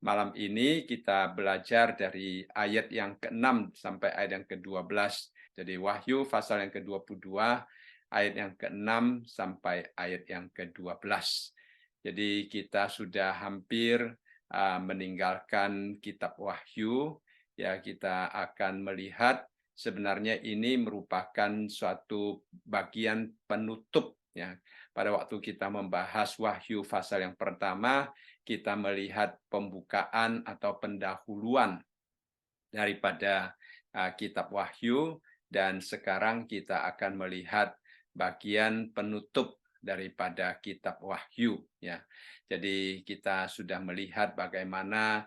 malam ini kita belajar dari ayat yang ke-6 sampai ayat yang ke-12. Jadi Wahyu pasal yang ke-22, ayat yang ke-6 sampai ayat yang ke-12. Jadi kita sudah hampir meninggalkan kitab Wahyu, ya kita akan melihat sebenarnya ini merupakan suatu bagian penutup ya. Pada waktu kita membahas Wahyu pasal yang pertama, kita melihat pembukaan atau pendahuluan daripada kitab Wahyu, dan sekarang kita akan melihat bagian penutup daripada kitab Wahyu ya. Jadi kita sudah melihat bagaimana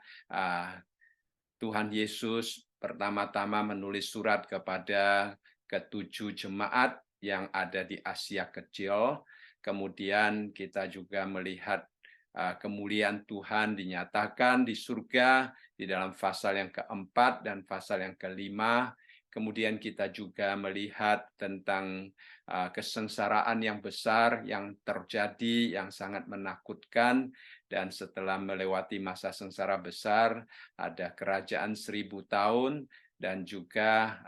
Tuhan Yesus pertama-tama menulis surat kepada ketujuh jemaat yang ada di Asia Kecil. Kemudian kita juga melihat kemuliaan Tuhan dinyatakan di surga di dalam pasal yang keempat dan pasal yang kelima. Kemudian kita juga melihat tentang kesengsaraan yang besar yang terjadi, yang sangat menakutkan. Dan setelah melewati masa sengsara besar, ada kerajaan 1000 tahun, dan juga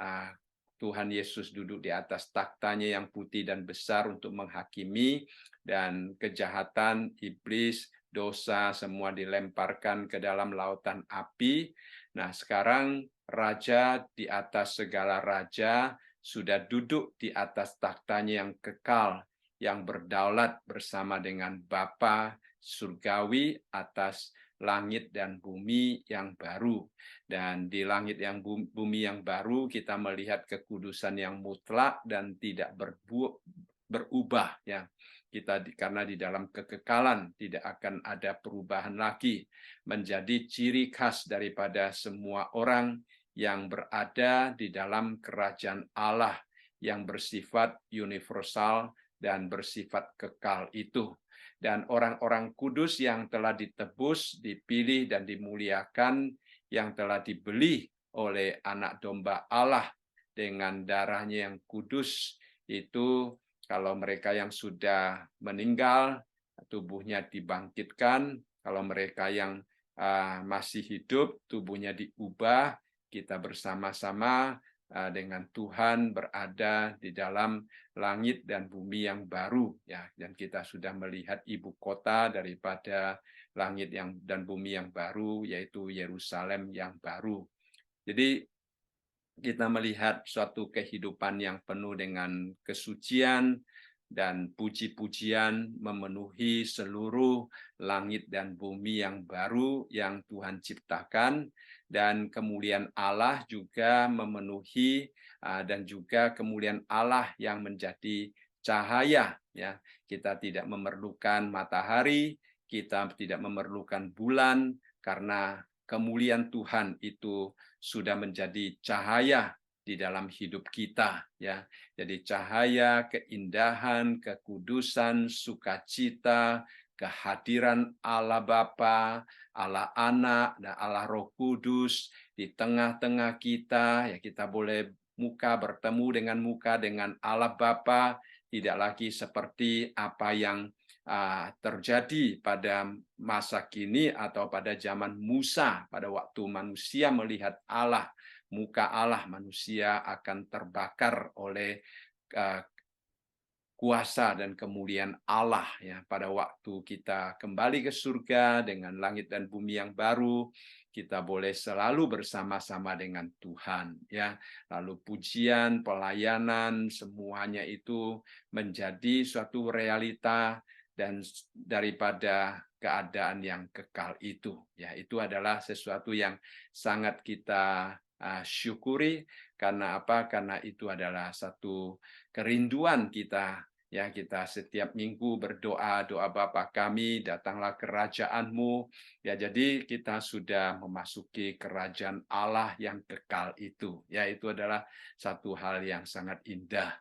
Tuhan Yesus duduk di atas takhtanya yang putih dan besar untuk menghakimi, dan kejahatan, iblis, dosa semua dilemparkan ke dalam lautan api. Nah, sekarang Raja di atas segala raja sudah duduk di atas takhtanya yang kekal, yang berdaulat bersama dengan Bapa surgawi atas langit dan bumi yang baru. Dan di langit yang bumi yang baru kita melihat kekudusan yang mutlak dan tidak berubah ya. Kita karena di dalam kekekalan tidak akan ada perubahan lagi, menjadi ciri khas daripada semua orang yang berada di dalam kerajaan Allah yang bersifat universal dan bersifat kekal itu. Dan orang-orang kudus yang telah ditebus, dipilih, dan dimuliakan, yang telah dibeli oleh anak domba Allah dengan darahnya yang kudus, itu kalau mereka yang sudah meninggal, tubuhnya dibangkitkan. Kalau mereka yang masih hidup, tubuhnya diubah. Kita bersama-sama dengan Tuhan berada di dalam langit dan bumi yang baru ya, dan kita sudah melihat ibu kota daripada langit dan bumi yang baru, yaitu Yerusalem yang baru. Jadi kita melihat suatu kehidupan yang penuh dengan kesucian dan puji-pujian memenuhi seluruh langit dan bumi yang baru yang Tuhan ciptakan, dan kemuliaan Allah juga memenuhi, dan juga kemuliaan Allah yang menjadi cahaya ya. Kita tidak memerlukan matahari, kita tidak memerlukan bulan, karena kemuliaan Tuhan itu sudah menjadi cahaya di dalam hidup kita ya. Jadi cahaya, keindahan, kekudusan, sukacita, kehadiran Allah Bapa, Allah Anak, dan Allah Roh Kudus di tengah-tengah kita ya. Kita boleh bertemu dengan Allah Bapa, tidak lagi seperti apa yang terjadi pada masa kini atau pada zaman Musa, pada waktu manusia melihat Allah, muka Allah, manusia akan terbakar oleh kuasa dan kemuliaan Allah ya. Pada waktu kita kembali ke surga dengan langit dan bumi yang baru, kita boleh selalu bersama-sama dengan Tuhan ya. Lalu pujian, pelayanan, semuanya itu menjadi suatu realita dan daripada keadaan yang kekal itu ya. Itu adalah sesuatu yang sangat kita syukuri. Karena apa? Karena itu adalah satu kerinduan kita ya. Kita setiap minggu berdoa, doa Bapa kami, datanglah kerajaan-Mu ya. Jadi kita sudah memasuki kerajaan Allah yang kekal itu ya. Itu adalah satu hal yang sangat indah.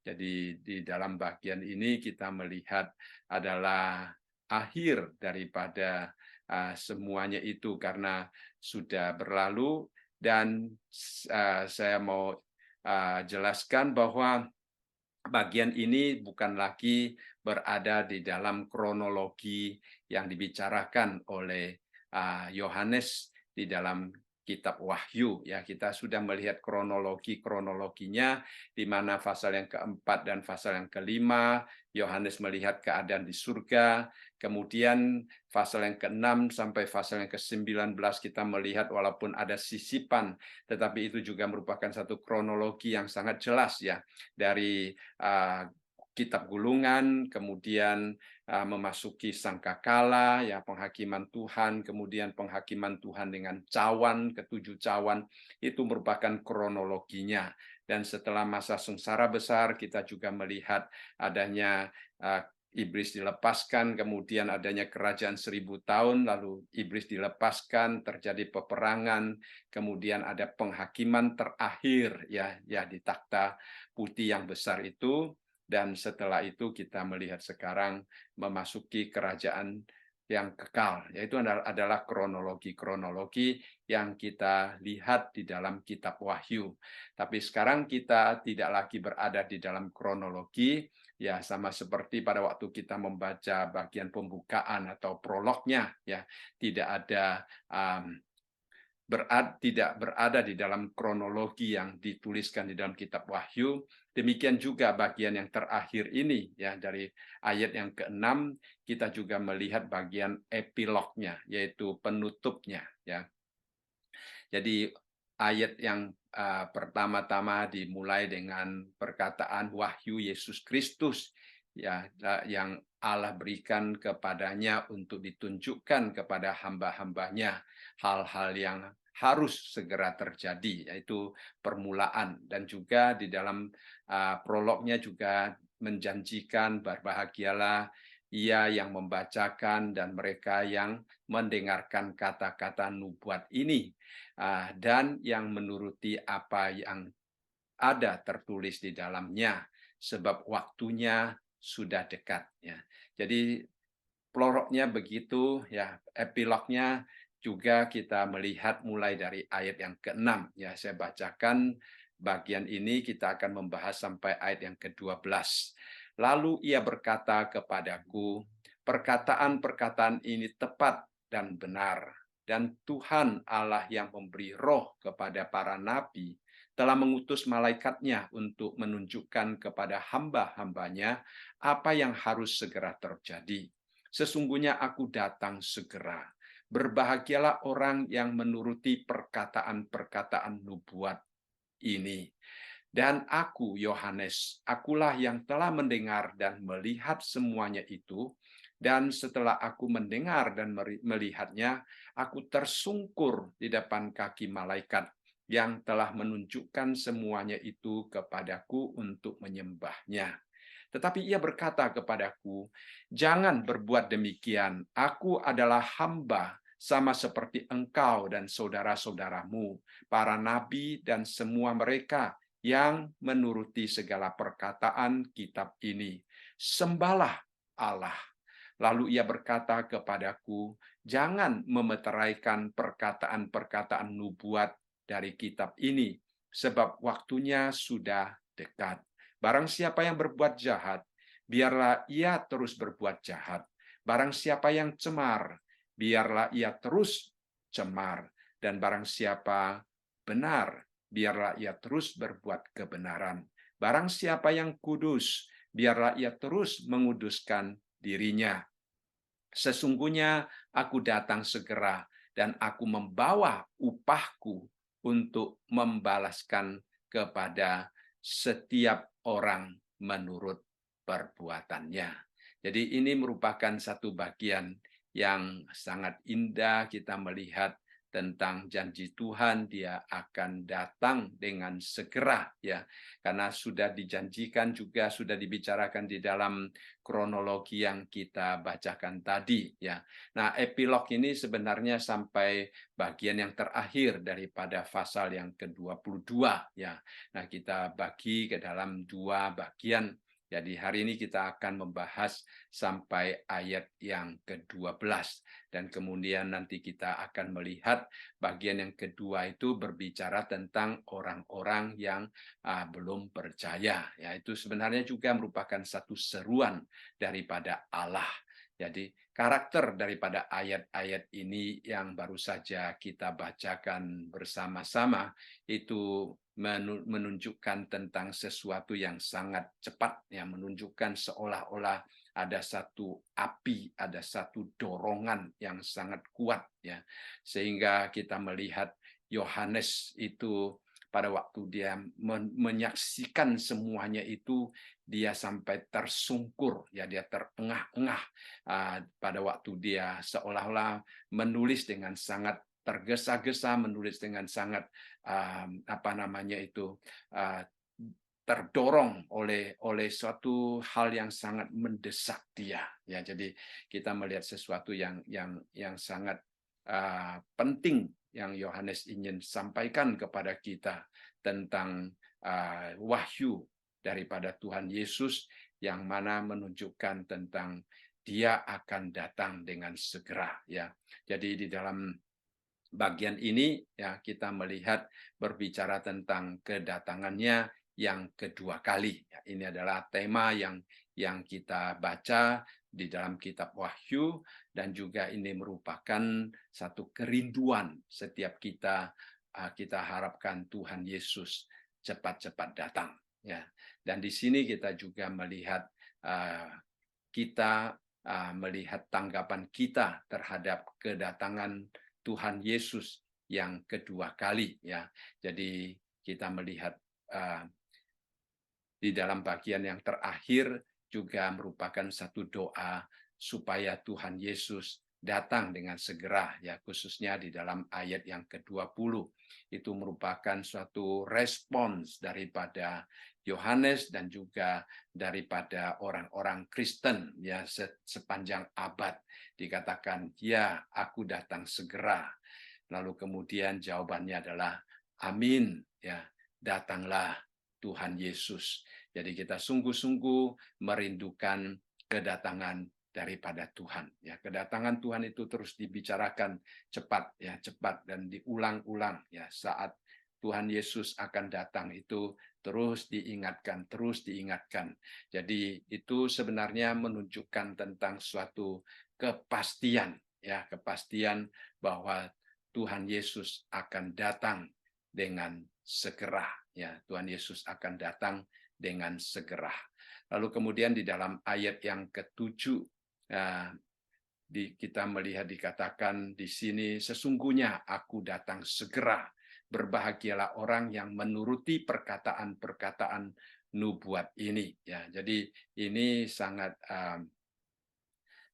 Jadi di dalam bagian ini kita melihat adalah akhir daripada semuanya itu, karena sudah berlalu. Dan saya mau jelaskan bahwa bagian ini bukan lagi berada di dalam kronologi yang dibicarakan oleh Yohanes di dalam kitab Wahyu. Ya, kita sudah melihat kronologinya, di mana pasal yang keempat dan pasal yang kelima Yohanes melihat keadaan di surga. Kemudian pasal yang ke-6 sampai pasal yang ke-19 kita melihat walaupun ada sisipan, tetapi itu juga merupakan satu kronologi yang sangat jelas ya, dari kitab gulungan, kemudian memasuki sangkakala, ya penghakiman Tuhan, kemudian penghakiman Tuhan dengan cawan, ketujuh cawan, itu merupakan kronologinya. Dan setelah masa sengsara besar, kita juga melihat adanya iblis dilepaskan, kemudian adanya kerajaan 1000 tahun, lalu iblis dilepaskan, terjadi peperangan, kemudian ada penghakiman terakhir ya di takhta putih yang besar itu. Dan setelah itu kita melihat sekarang memasuki kerajaan yang kekal, yaitu adalah kronologi-kronologi yang kita lihat di dalam kitab Wahyu. Tapi sekarang kita tidak lagi berada di dalam kronologi, ya sama seperti pada waktu kita membaca bagian pembukaan atau prolognya, ya tidak ada tidak berada di dalam kronologi yang dituliskan di dalam kitab Wahyu. Demikian juga bagian yang terakhir ini, ya dari ayat yang ke-6 kita juga melihat bagian epilognya, yaitu penutupnya. Ya, jadi ayat yang pertama-tama dimulai dengan perkataan Wahyu Yesus Kristus, ya yang Allah berikan kepadanya untuk ditunjukkan kepada hamba-hambanya hal-hal yang harus segera terjadi, yaitu permulaan. Dan juga di dalam prolognya juga menjanjikan berbahagialah ia yang membacakan dan mereka yang mendengarkan kata-kata nubuat ini, dan yang menuruti apa yang ada tertulis di dalamnya, sebab waktunya sudah dekat. Ya. Jadi prolognya begitu, ya epilognya juga kita melihat mulai dari ayat yang ke-6. Ya, saya bacakan bagian ini, kita akan membahas sampai ayat yang ke-12. Lalu ia berkata kepadaku, perkataan-perkataan ini tepat dan benar, dan Tuhan Allah yang memberi roh kepada para nabi telah mengutus malaikatnya untuk menunjukkan kepada hamba-hambanya apa yang harus segera terjadi. Sesungguhnya aku datang segera. Berbahagialah orang yang menuruti perkataan-perkataan nubuat ini. Dan aku, Yohanes, akulah yang telah mendengar dan melihat semuanya itu. Dan setelah aku mendengar dan melihatnya, aku tersungkur di depan kaki malaikat yang telah menunjukkan semuanya itu kepadaku untuk menyembahnya. Tetapi ia berkata kepadaku, jangan berbuat demikian, aku adalah hamba sama seperti engkau dan saudara-saudaramu, para nabi dan semua mereka yang menuruti segala perkataan kitab ini. Sembahlah Allah. Lalu ia berkata kepadaku, jangan memeteraikan perkataan-perkataan nubuat dari kitab ini, sebab waktunya sudah dekat. Barang siapa yang berbuat jahat, biarlah ia terus berbuat jahat. Barang siapa yang cemar, biarlah ia terus cemar. Dan barang siapa benar, biarlah ia terus berbuat kebenaran. Barang siapa yang kudus, biarlah ia terus menguduskan dirinya. Sesungguhnya aku datang segera dan aku membawa upahku untuk membalaskan kepada setiap orang menurut perbuatannya. Jadi ini merupakan satu bagian yang sangat indah kita melihat tentang janji Tuhan, dia akan datang dengan segera, ya, karena sudah dijanjikan juga, sudah dibicarakan di dalam kronologi yang kita bacakan tadi, ya. Nah, epilog ini sebenarnya sampai bagian yang terakhir daripada pasal yang ke-22, ya. Nah, kita bagi ke dalam dua bagian. Jadi hari ini kita akan membahas sampai ayat yang ke-12. Dan kemudian nanti kita akan melihat bagian yang kedua itu berbicara tentang orang-orang yang belum percaya. Ya, itu sebenarnya juga merupakan satu seruan daripada Allah. Jadi karakter daripada ayat-ayat ini yang baru saja kita bacakan bersama-sama itu menunjukkan tentang sesuatu yang sangat cepat, yang menunjukkan seolah-olah ada satu api, ada satu dorongan yang sangat kuat, ya, sehingga kita melihat Yohanes itu pada waktu dia menyaksikan semuanya itu, dia sampai tersungkur, ya, dia terengah-engah pada waktu dia seolah-olah menulis dengan sangat tergesa-gesa, menulis dengan sangat terdorong oleh suatu hal yang sangat mendesak dia, ya. Jadi kita melihat sesuatu yang sangat penting yang Yohanes ingin sampaikan kepada kita tentang wahyu daripada Tuhan Yesus, yang mana menunjukkan tentang dia akan datang dengan segera, ya. Jadi di dalam bagian ini, ya, kita melihat berbicara tentang kedatangannya yang kedua kali. Ya, ini adalah tema yang kita baca di dalam kitab Wahyu, dan juga ini merupakan satu kerinduan setiap kita. Kita harapkan Tuhan Yesus cepat-cepat datang, ya. Dan di sini kita juga melihat melihat tanggapan kita terhadap kedatangan Tuhan Yesus yang kedua kali, ya. Jadi kita melihat di dalam bagian yang terakhir juga merupakan satu doa supaya Tuhan Yesus datang dengan segera, ya, khususnya di dalam ayat yang ke-20. Itu merupakan suatu respons daripada Yohanes dan juga daripada orang-orang Kristen, ya, sepanjang abad. Dikatakan, ya, aku datang segera. Lalu kemudian jawabannya adalah amin, ya, datanglah Tuhan Yesus. Jadi kita sungguh-sungguh merindukan kedatangan daripada Tuhan, ya. Kedatangan Tuhan itu terus dibicarakan cepat, ya, cepat, dan diulang-ulang, ya. Saat Tuhan Yesus akan datang itu terus diingatkan, terus diingatkan. Jadi itu sebenarnya menunjukkan tentang suatu kepastian, ya, kepastian bahwa Tuhan Yesus akan datang dengan segera, ya. Tuhan Yesus akan datang dengan segera. Lalu kemudian di dalam ayat yang ke-7 kita melihat dikatakan di sini, sesungguhnya aku datang segera. Berbahagialah orang yang menuruti perkataan-perkataan nubuat ini, ya. Jadi ini sangat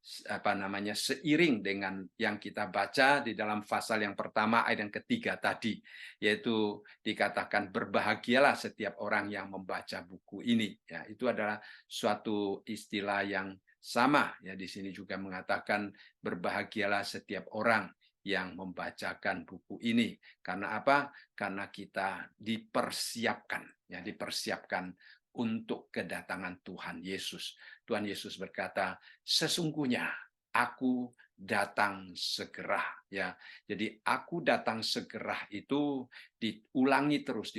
seiring dengan yang kita baca di dalam pasal yang pertama ayat yang ketiga tadi, yaitu dikatakan berbahagialah setiap orang yang membaca buku ini, ya. Itu adalah suatu istilah yang sama, ya. Di sini juga mengatakan berbahagialah setiap orang yang membacakan buku ini. Karena apa? Karena kita dipersiapkan, ya, dipersiapkan untuk kedatangan Tuhan Yesus. Tuhan Yesus berkata, sesungguhnya aku datang segera, ya. Jadi aku datang segera itu diulangi terus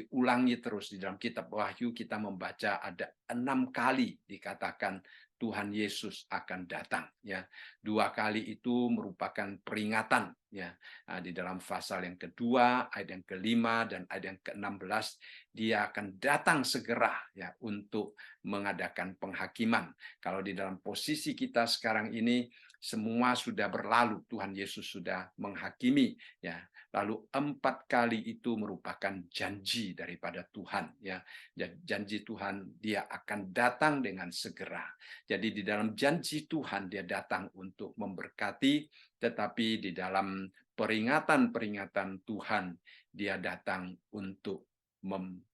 di dalam kitab Wahyu. Kita membaca ada 6 kali dikatakan Tuhan Yesus akan datang, ya. 2 kali itu merupakan peringatan, ya. Di dalam pasal yang kedua, ayat yang kelima dan ayat yang ke-16, dia akan datang segera, ya, untuk mengadakan penghakiman. Kalau di dalam posisi kita sekarang ini, semua sudah berlalu, Tuhan Yesus sudah menghakimi, ya. Lalu 4 kali itu merupakan janji daripada Tuhan, ya. Janji Tuhan, dia akan datang dengan segera. Jadi di dalam janji Tuhan dia datang untuk memberkati, tetapi di dalam peringatan-peringatan Tuhan dia datang untuk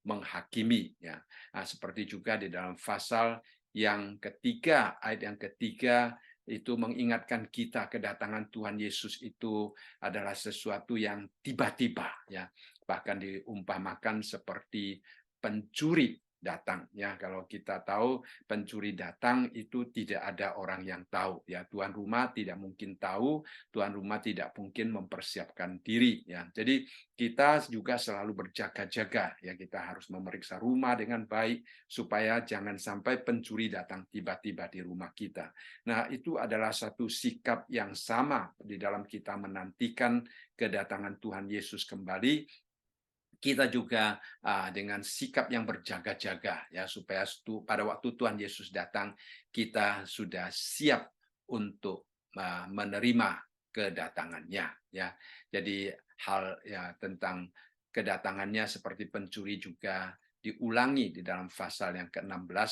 menghakimi, ya. Seperti juga di dalam pasal yang ketiga, ayat yang ketiga, itu mengingatkan kita kedatangan Tuhan Yesus itu adalah sesuatu yang tiba-tiba, ya. Bahkan diumpamakan seperti pencuri datang. Ya, kalau kita tahu pencuri datang itu tidak ada orang yang tahu. Ya, tuan rumah tidak mungkin tahu, tuan rumah tidak mungkin mempersiapkan diri. Ya, jadi kita juga selalu berjaga-jaga. Ya, kita harus memeriksa rumah dengan baik supaya jangan sampai pencuri datang tiba-tiba di rumah kita. Nah, itu adalah satu sikap yang sama di dalam kita menantikan kedatangan Tuhan Yesus kembali. Kita juga dengan sikap yang berjaga-jaga ya, supaya pada waktu Tuhan Yesus datang kita sudah siap untuk menerima kedatangannya ya. Jadi hal ya tentang kedatangannya seperti pencuri juga diulangi di dalam pasal yang ke-16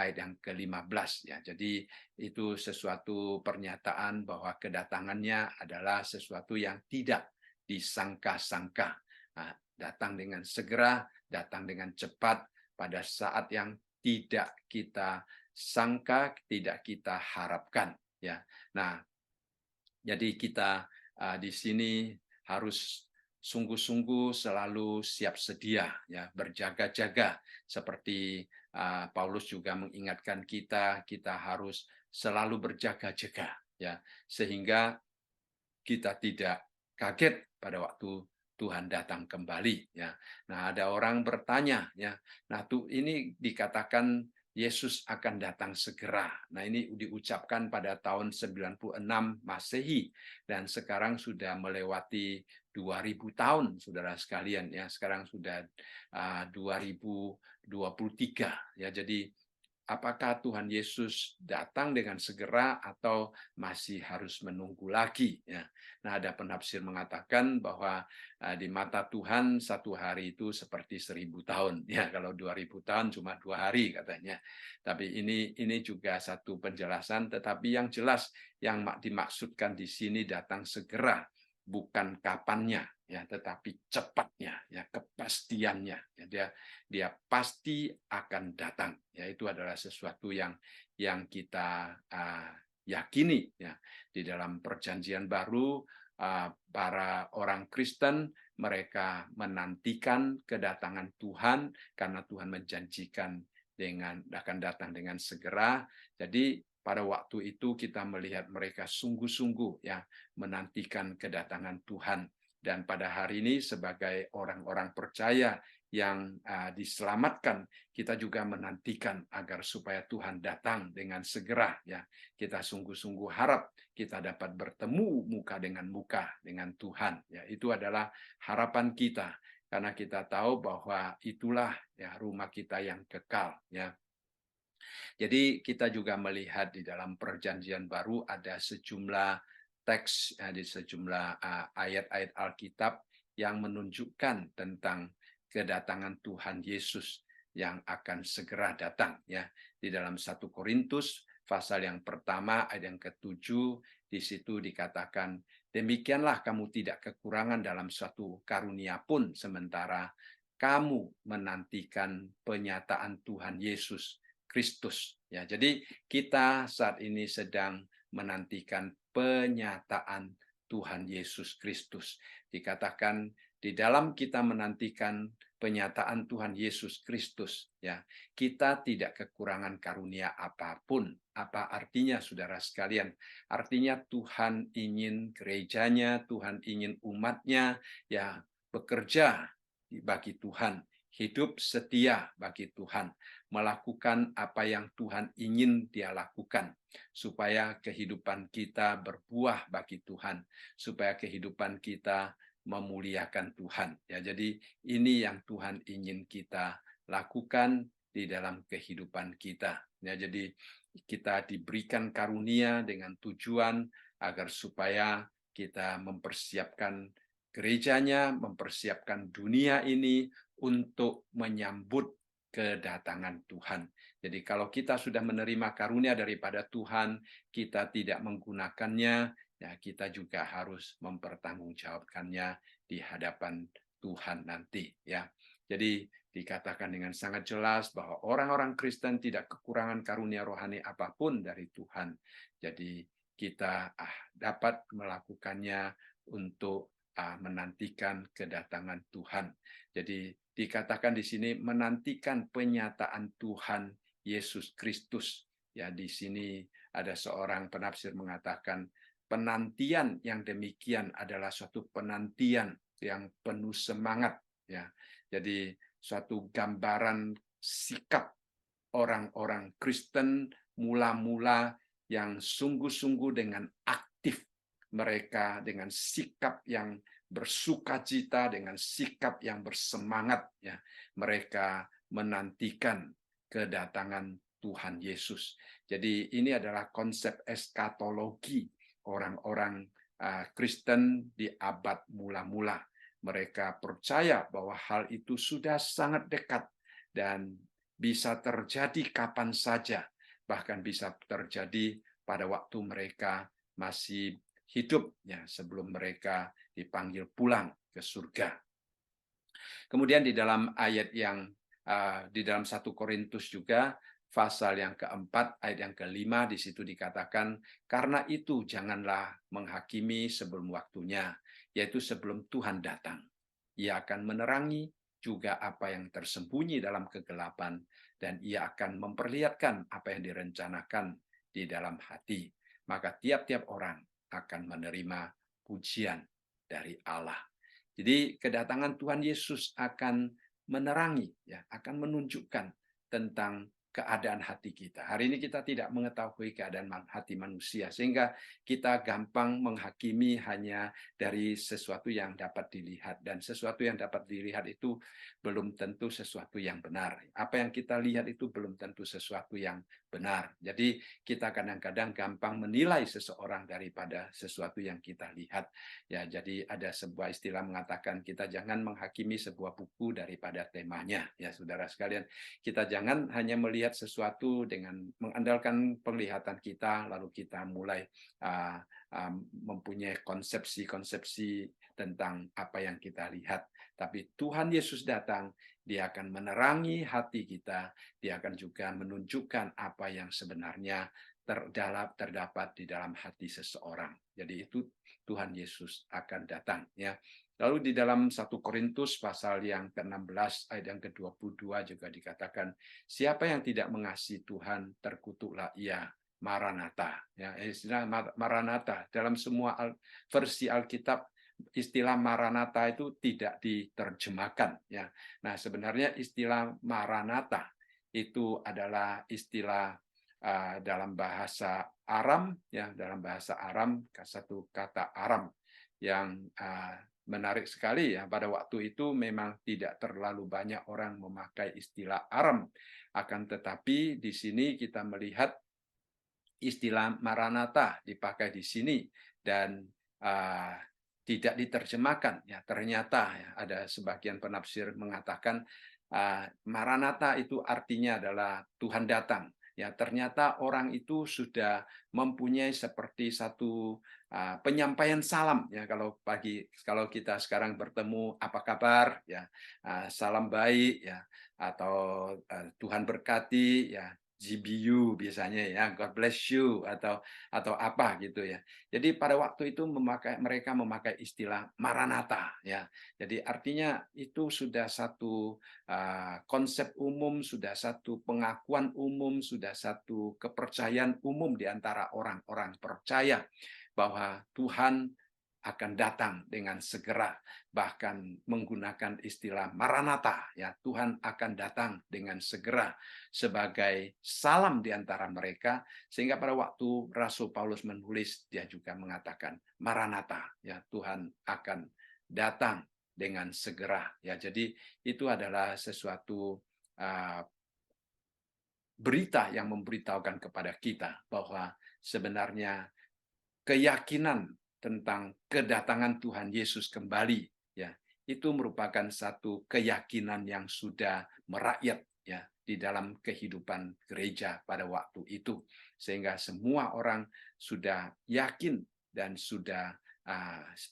ayat yang ke-15 ya. Jadi itu sesuatu pernyataan bahwa kedatangannya adalah sesuatu yang tidak disangka-sangka. Nah, datang dengan segera, datang dengan cepat pada saat yang tidak kita sangka, tidak kita harapkan. Ya, nah, jadi kita di sini harus sungguh-sungguh selalu siap sedia, ya, berjaga-jaga. Seperti Paulus juga mengingatkan kita harus selalu berjaga-jaga, ya, sehingga kita tidak kaget pada waktu Tuhan datang kembali ya. Nah, ada orang bertanya ya. Nah, tuh ini dikatakan Yesus akan datang segera. Nah, ini diucapkan pada tahun 96 Masehi dan sekarang sudah melewati 2000 tahun Saudara sekalian ya. Sekarang sudah 2023 ya. Jadi apakah Tuhan Yesus datang dengan segera atau masih harus menunggu lagi? Ya. Nah, ada penafsir mengatakan bahwa di mata Tuhan satu hari itu seperti 1000 tahun. Ya, kalau 2000 tahun cuma 2 hari katanya. Tapi ini juga satu penjelasan. Tetapi yang jelas yang dimaksudkan di sini datang segera, bukan kapannya, ya, tetapi cepatnya, ya, kepastiannya. Ya, dia pasti akan datang. Ya, itu adalah sesuatu yang kita yakini ya. Di dalam perjanjian baru para orang Kristen mereka menantikan kedatangan Tuhan karena Tuhan menjanjikan akan datang dengan segera. Jadi pada waktu itu kita melihat mereka sungguh-sungguh ya menantikan kedatangan Tuhan. Dan pada hari ini sebagai orang-orang percaya yang diselamatkan, kita juga menantikan agar supaya Tuhan datang dengan segera ya. Kita sungguh-sungguh harap kita dapat bertemu muka dengan Tuhan ya. Itu adalah harapan kita karena kita tahu bahwa itulah ya rumah kita yang kekal ya. Jadi kita juga melihat di dalam perjanjian baru ada sejumlah teks di sejumlah ayat-ayat Alkitab yang menunjukkan tentang kedatangan Tuhan Yesus yang akan segera datang ya. Di dalam 1 Korintus pasal yang pertama ayat yang ke-7 di situ dikatakan demikianlah kamu tidak kekurangan dalam suatu karunia pun sementara kamu menantikan penyataan Tuhan Yesus Kristus ya. Jadi kita saat ini sedang menantikan penyataan Tuhan Yesus Kristus. Dikatakan di dalam kita menantikan penyataan Tuhan Yesus Kristus ya, kita tidak kekurangan karunia apapun. Apa artinya Saudara sekalian? Artinya Tuhan ingin gerejanya, Tuhan ingin umatnya ya bekerja bagi Tuhan, hidup setia bagi Tuhan, melakukan apa yang Tuhan ingin dia lakukan, supaya kehidupan kita berbuah bagi Tuhan, supaya kehidupan kita memuliakan Tuhan. Ya, jadi ini yang Tuhan ingin kita lakukan di dalam kehidupan kita. Ya, jadi kita diberikan karunia dengan tujuan agar supaya kita mempersiapkan gerejanya, mempersiapkan dunia ini untuk menyambut kedatangan Tuhan. Jadi kalau kita sudah menerima karunia daripada Tuhan, kita tidak menggunakannya, ya kita juga harus mempertanggungjawabkannya di hadapan Tuhan nanti, ya. Jadi dikatakan dengan sangat jelas bahwa orang-orang Kristen tidak kekurangan karunia rohani apapun dari Tuhan. Jadi kita dapat melakukannya untuk menantikan kedatangan Tuhan. Jadi dikatakan di sini menantikan penyataan Tuhan Yesus Kristus. Ya, di sini ada seorang penafsir mengatakan penantian yang demikian adalah suatu penantian yang penuh semangat. Ya, jadi suatu gambaran sikap orang-orang Kristen mula-mula yang sungguh-sungguh dengan aktif, mereka dengan sikap yang bersukacita, dengan sikap yang bersemangat, ya, mereka menantikan kedatangan Tuhan Yesus. Jadi ini adalah konsep eskatologi orang-orang Kristen di abad mula-mula. Mereka percaya bahwa hal itu sudah sangat dekat dan bisa terjadi kapan saja, bahkan bisa terjadi pada waktu mereka masih hidup, ya, sebelum mereka dipanggil pulang ke surga. Kemudian di dalam ayat yang di dalam 1 Korintus juga pasal yang keempat ayat yang kelima, di situ dikatakan, karena itu janganlah menghakimi sebelum waktunya, yaitu sebelum Tuhan datang. Ia akan menerangi juga apa yang tersembunyi dalam kegelapan, dan ia akan memperlihatkan apa yang direncanakan di dalam hati. Maka tiap-tiap orang akan menerima pujian dari Allah. Jadi kedatangan Tuhan Yesus akan menerangi, ya, akan menunjukkan tentang keadaan hati kita. Hari ini kita tidak mengetahui keadaan hati manusia, sehingga kita gampang menghakimi hanya dari sesuatu yang dapat dilihat. Dan sesuatu yang dapat dilihat itu belum tentu sesuatu yang benar. Apa yang kita lihat itu belum tentu sesuatu yang benar. Jadi kita kadang-kadang gampang menilai seseorang daripada sesuatu yang kita lihat. Ya, jadi ada sebuah istilah mengatakan kita jangan menghakimi sebuah buku daripada temanya. Ya, saudara sekalian, kita jangan hanya melihat sesuatu dengan mengandalkan penglihatan kita, lalu kita mulai mempunyai konsepsi-konsepsi tentang apa yang kita lihat. Tapi Tuhan Yesus datang, Dia akan menerangi hati kita, Dia akan juga menunjukkan apa yang sebenarnya terdapat di dalam hati seseorang. Jadi itu Tuhan Yesus akan datang, ya. Lalu di dalam 1 Korintus pasal yang ke-16 ayat yang ke-22 juga dikatakan, siapa yang tidak mengasihi Tuhan, terkutuklah ia. Maranatha, ya, istilah Maranatha dalam semua versi Alkitab, istilah Maranatha itu tidak diterjemahkan, ya. Nah, sebenarnya istilah Maranatha itu adalah istilah dalam bahasa Aram, ya, dalam bahasa Aram, satu kata Aram yang menarik sekali, ya. Pada waktu itu memang tidak terlalu banyak orang memakai istilah Aram, akan tetapi di sini kita melihat istilah Maranatha dipakai di sini dan tidak diterjemahkan. Ya, ternyata, ya, ada sebagian penafsir mengatakan Maranatha itu artinya adalah Tuhan datang. Ya, ternyata orang itu sudah mempunyai seperti satu penyampaian salam, ya. Kalau kita sekarang bertemu, apa kabar, ya, salam baik, ya, atau Tuhan berkati, ya, GBU biasanya, ya, God bless you, atau apa gitu, ya. Jadi pada waktu itu mereka memakai istilah Maranatha, ya. Jadi artinya itu sudah satu konsep umum, sudah satu pengakuan umum, sudah satu kepercayaan umum di antara orang-orang percaya bahwa Tuhan akan datang dengan segera, bahkan menggunakan istilah Maranatha, ya, Tuhan akan datang dengan segera sebagai salam di antara mereka, sehingga pada waktu Rasul Paulus menulis, dia juga mengatakan Maranatha, ya, Tuhan akan datang dengan segera, ya. Jadi itu adalah sesuatu berita yang memberitahukan kepada kita bahwa sebenarnya keyakinan tentang kedatangan Tuhan Yesus kembali, ya, itu merupakan satu keyakinan yang sudah merakyat, ya, di dalam kehidupan gereja pada waktu itu, sehingga semua orang sudah yakin dan sudah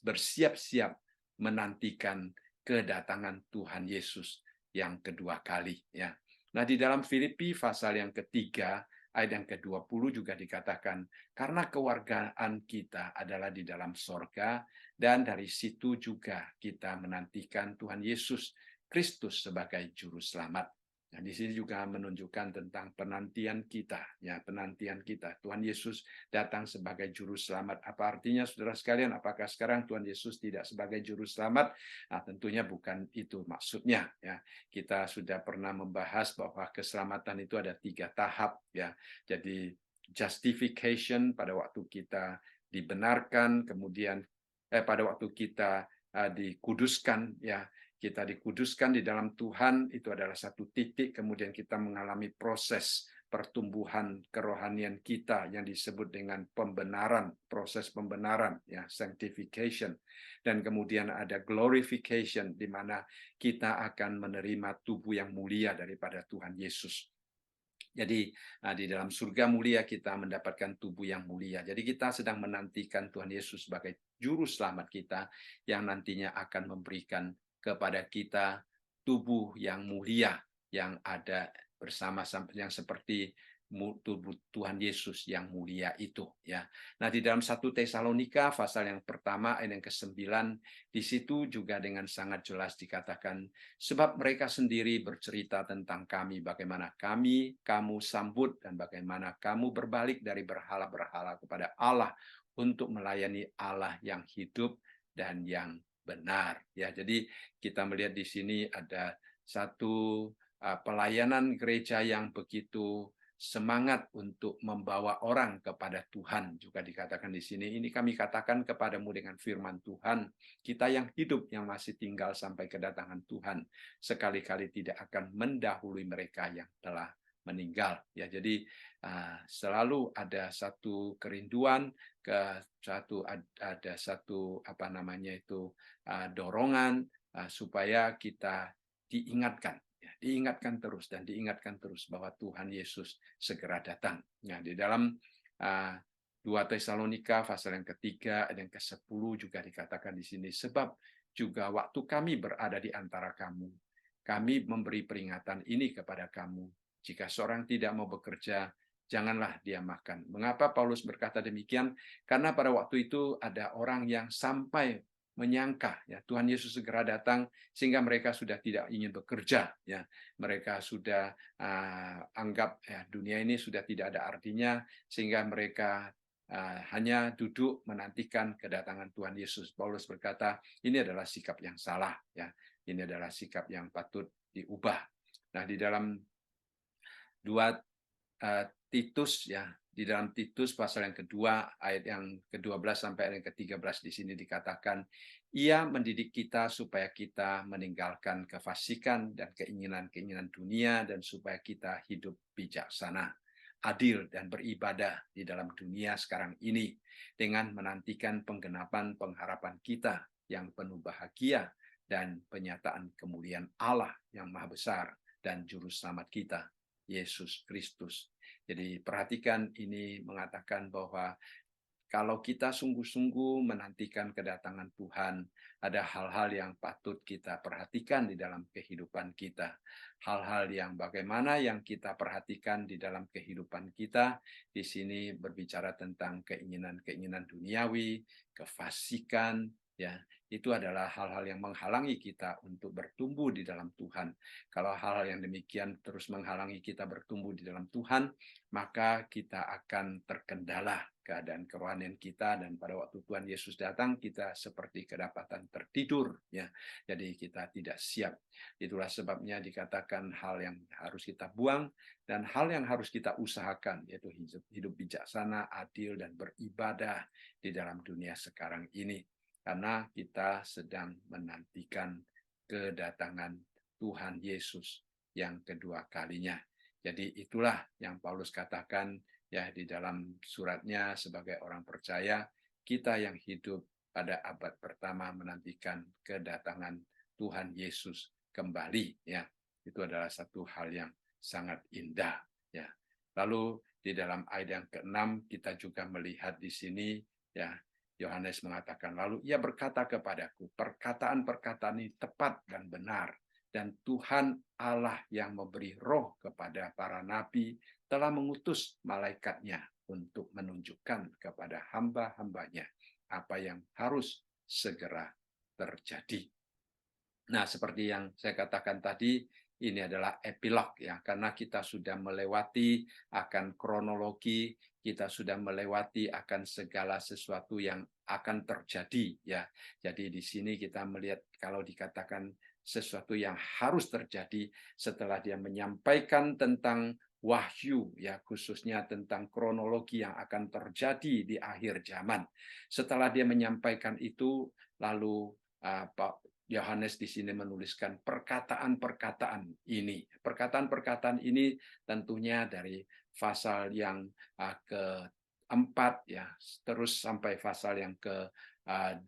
bersiap-siap menantikan kedatangan Tuhan Yesus yang kedua kali, ya. Nah, di dalam Filipi pasal yang ketiga ayat yang ke-20 juga dikatakan, karena kewargaan kita adalah di dalam sorga, dan dari situ juga kita menantikan Tuhan Yesus Kristus sebagai Juru Selamat. Nah, di sini juga menunjukkan tentang penantian kita, ya, penantian kita. Tuhan Yesus datang sebagai Juru Selamat. Apa artinya, saudara sekalian? Apakah sekarang Tuhan Yesus tidak sebagai Juru Selamat? Nah, tentunya bukan itu maksudnya. Ya, kita sudah pernah membahas bahwa keselamatan itu ada 3 tahap. Ya, jadi justification pada waktu kita dibenarkan, kemudian pada waktu kita dikuduskan, ya. Kita dikuduskan di dalam Tuhan, itu adalah satu titik, kemudian kita mengalami proses pertumbuhan kerohanian kita yang disebut dengan pembenaran, proses pembenaran, ya, sanctification. Dan kemudian ada glorification, di mana kita akan menerima tubuh yang mulia daripada Tuhan Yesus. Jadi di dalam surga mulia kita mendapatkan tubuh yang mulia. Jadi kita sedang menantikan Tuhan Yesus sebagai juru selamat kita yang nantinya akan memberikan kepada kita tubuh yang mulia yang ada bersama-sama, yang seperti tubuh Tuhan Yesus yang mulia itu, ya. Nah, di dalam 1 Tesalonika pasal yang pertama ayat yang ke-9, di situ juga dengan sangat jelas dikatakan, sebab mereka sendiri bercerita tentang kami, bagaimana kamu sambut dan bagaimana kamu berbalik dari berhala-berhala kepada Allah untuk melayani Allah yang hidup dan yang benar. Ya, jadi kita melihat di sini ada satu pelayanan gereja yang begitu semangat untuk membawa orang kepada Tuhan. Juga dikatakan di sini, ini kami katakan kepadamu dengan firman Tuhan, kita yang hidup yang masih tinggal sampai kedatangan Tuhan sekali-kali tidak akan mendahului mereka yang telah meninggal. Ya, jadi selalu ada satu kerinduan, ada satu dorongan supaya kita diingatkan. Diingatkan terus dan diingatkan terus bahwa Tuhan Yesus segera datang. Nah, di dalam 2 Tesalonika pasal yang ketiga dan yang ke-10 juga dikatakan di sini, sebab juga waktu kami berada di antara kamu, kami memberi peringatan ini kepada kamu, jika seorang tidak mau bekerja, janganlah dia makan. Mengapa Paulus berkata demikian? Karena pada waktu itu ada orang yang sampai menyangka, ya, Tuhan Yesus segera datang sehingga mereka sudah tidak ingin bekerja, ya. Mereka sudah anggap, ya, dunia ini sudah tidak ada artinya, sehingga mereka hanya duduk menantikan kedatangan Tuhan Yesus. Paulus berkata, ini adalah sikap yang salah, ya. Ini adalah sikap yang patut diubah. Nah, di dalam 2 Titus, ya, di dalam Titus pasal yang kedua ayat yang ke-12 sampai ayat yang ke-13 di sini dikatakan, ia mendidik kita supaya kita meninggalkan kefasikan dan keinginan-keinginan dunia, dan supaya kita hidup bijaksana, adil dan beribadah di dalam dunia sekarang ini dengan menantikan penggenapan pengharapan kita yang penuh bahagia dan penyataan kemuliaan Allah yang maha besar dan juru selamat kita, Yesus Kristus. Jadi perhatikan, ini mengatakan bahwa kalau kita sungguh-sungguh menantikan kedatangan Tuhan, ada hal-hal yang patut kita perhatikan di dalam kehidupan kita. Hal-hal yang bagaimana yang kita perhatikan di dalam kehidupan kita, di sini berbicara tentang keinginan-keinginan duniawi, kefasikan, ya, itu adalah hal-hal yang menghalangi kita untuk bertumbuh di dalam Tuhan. Kalau hal-hal yang demikian terus menghalangi kita bertumbuh di dalam Tuhan, maka kita akan terkendala keadaan kerohanian kita, dan pada waktu Tuhan Yesus datang kita seperti kedapatan tertidur, ya. Jadi kita tidak siap. Itulah sebabnya dikatakan hal yang harus kita buang dan hal yang harus kita usahakan, yaitu hidup bijaksana, adil dan beribadah di dalam dunia sekarang ini. Karena kita sedang menantikan kedatangan Tuhan Yesus yang kedua kalinya. Jadi itulah yang Paulus katakan, ya, di dalam suratnya sebagai orang percaya, kita yang hidup pada abad pertama menantikan kedatangan Tuhan Yesus kembali, ya. Itu adalah satu hal yang sangat indah, ya. Lalu di dalam ayat yang ke-6 kita juga melihat di sini, ya, Yohanes mengatakan, lalu ia berkata kepadaku, perkataan-perkataan ini tepat dan benar, dan Tuhan Allah yang memberi roh kepada para nabi telah mengutus malaikatnya untuk menunjukkan kepada hamba-hambanya apa yang harus segera terjadi. Nah, seperti yang saya katakan tadi, ini adalah epilog ya, karena kita sudah melewati akan kronologi, kita sudah melewati akan segala sesuatu yang akan terjadi ya. Jadi di sini kita melihat kalau dikatakan sesuatu yang harus terjadi setelah dia menyampaikan tentang wahyu ya, khususnya tentang kronologi yang akan terjadi di akhir zaman. Setelah dia menyampaikan itu, lalu Yohanes di sini menuliskan perkataan-perkataan ini. Perkataan-perkataan ini tentunya dari pasal yang keempat ya, terus sampai pasal yang ke 21,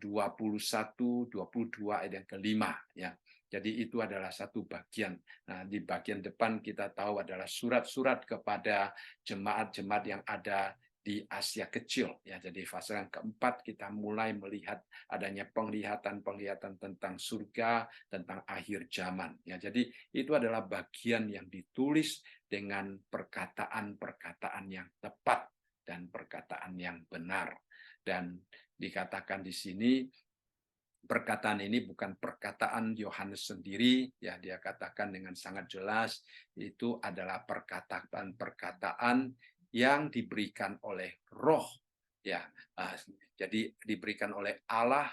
22 ayat yang kelima ya. Jadi itu adalah satu bagian. Nah, di bagian depan kita tahu adalah surat-surat kepada jemaat-jemaat yang ada di Asia Kecil ya. Jadi pasal yang keempat kita mulai melihat adanya penglihatan-penglihatan tentang surga, tentang akhir zaman ya. Jadi itu adalah bagian yang ditulis dengan perkataan-perkataan yang tepat dan perkataan yang benar. Dan dikatakan di sini perkataan ini bukan perkataan Yohanes sendiri ya, dia katakan dengan sangat jelas itu adalah perkataan-perkataan yang diberikan oleh Roh ya. Jadi diberikan oleh Allah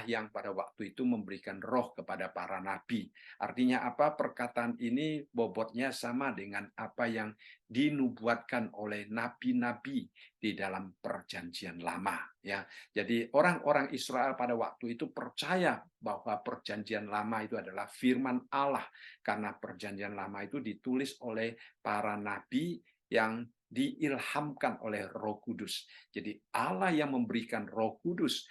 yang pada waktu itu memberikan roh kepada para nabi. Artinya apa? Perkataan ini bobotnya sama dengan apa yang dinubuatkan oleh nabi-nabi di dalam perjanjian lama ya. Jadi orang-orang Israel pada waktu itu percaya bahwa perjanjian lama itu adalah firman Allah karena perjanjian lama itu ditulis oleh para nabi yang diilhamkan oleh Roh Kudus. Jadi Allah yang memberikan Roh Kudus,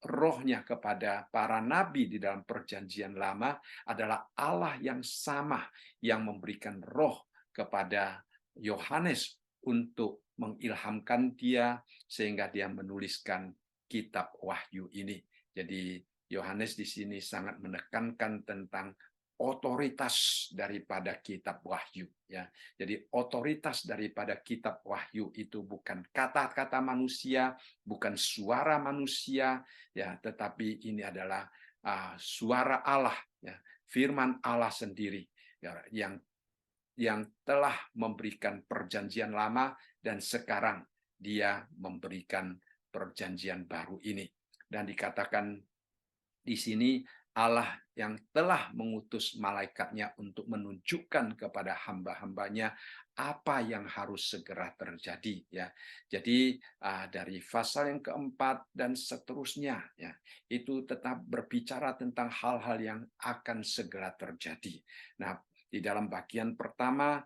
rohnya kepada para nabi di dalam perjanjian lama adalah Allah yang sama yang memberikan roh kepada Yohanes untuk mengilhamkan dia sehingga dia menuliskan kitab Wahyu ini. Jadi Yohanes di sini sangat menekankan tentang otoritas daripada kitab Wahyu ya. Jadi otoritas daripada kitab Wahyu itu bukan kata-kata manusia, bukan suara manusia ya, tetapi ini adalah suara Allah ya, firman Allah sendiri ya, yang telah memberikan perjanjian lama dan sekarang dia memberikan perjanjian baru ini. Dan dikatakan di sini Allah yang telah mengutus malaikatnya untuk menunjukkan kepada hamba-hambanya apa yang harus segera terjadi ya. Jadi dari pasal yang keempat dan seterusnya ya, itu tetap berbicara tentang hal-hal yang akan segera terjadi. Nah, di dalam bagian pertama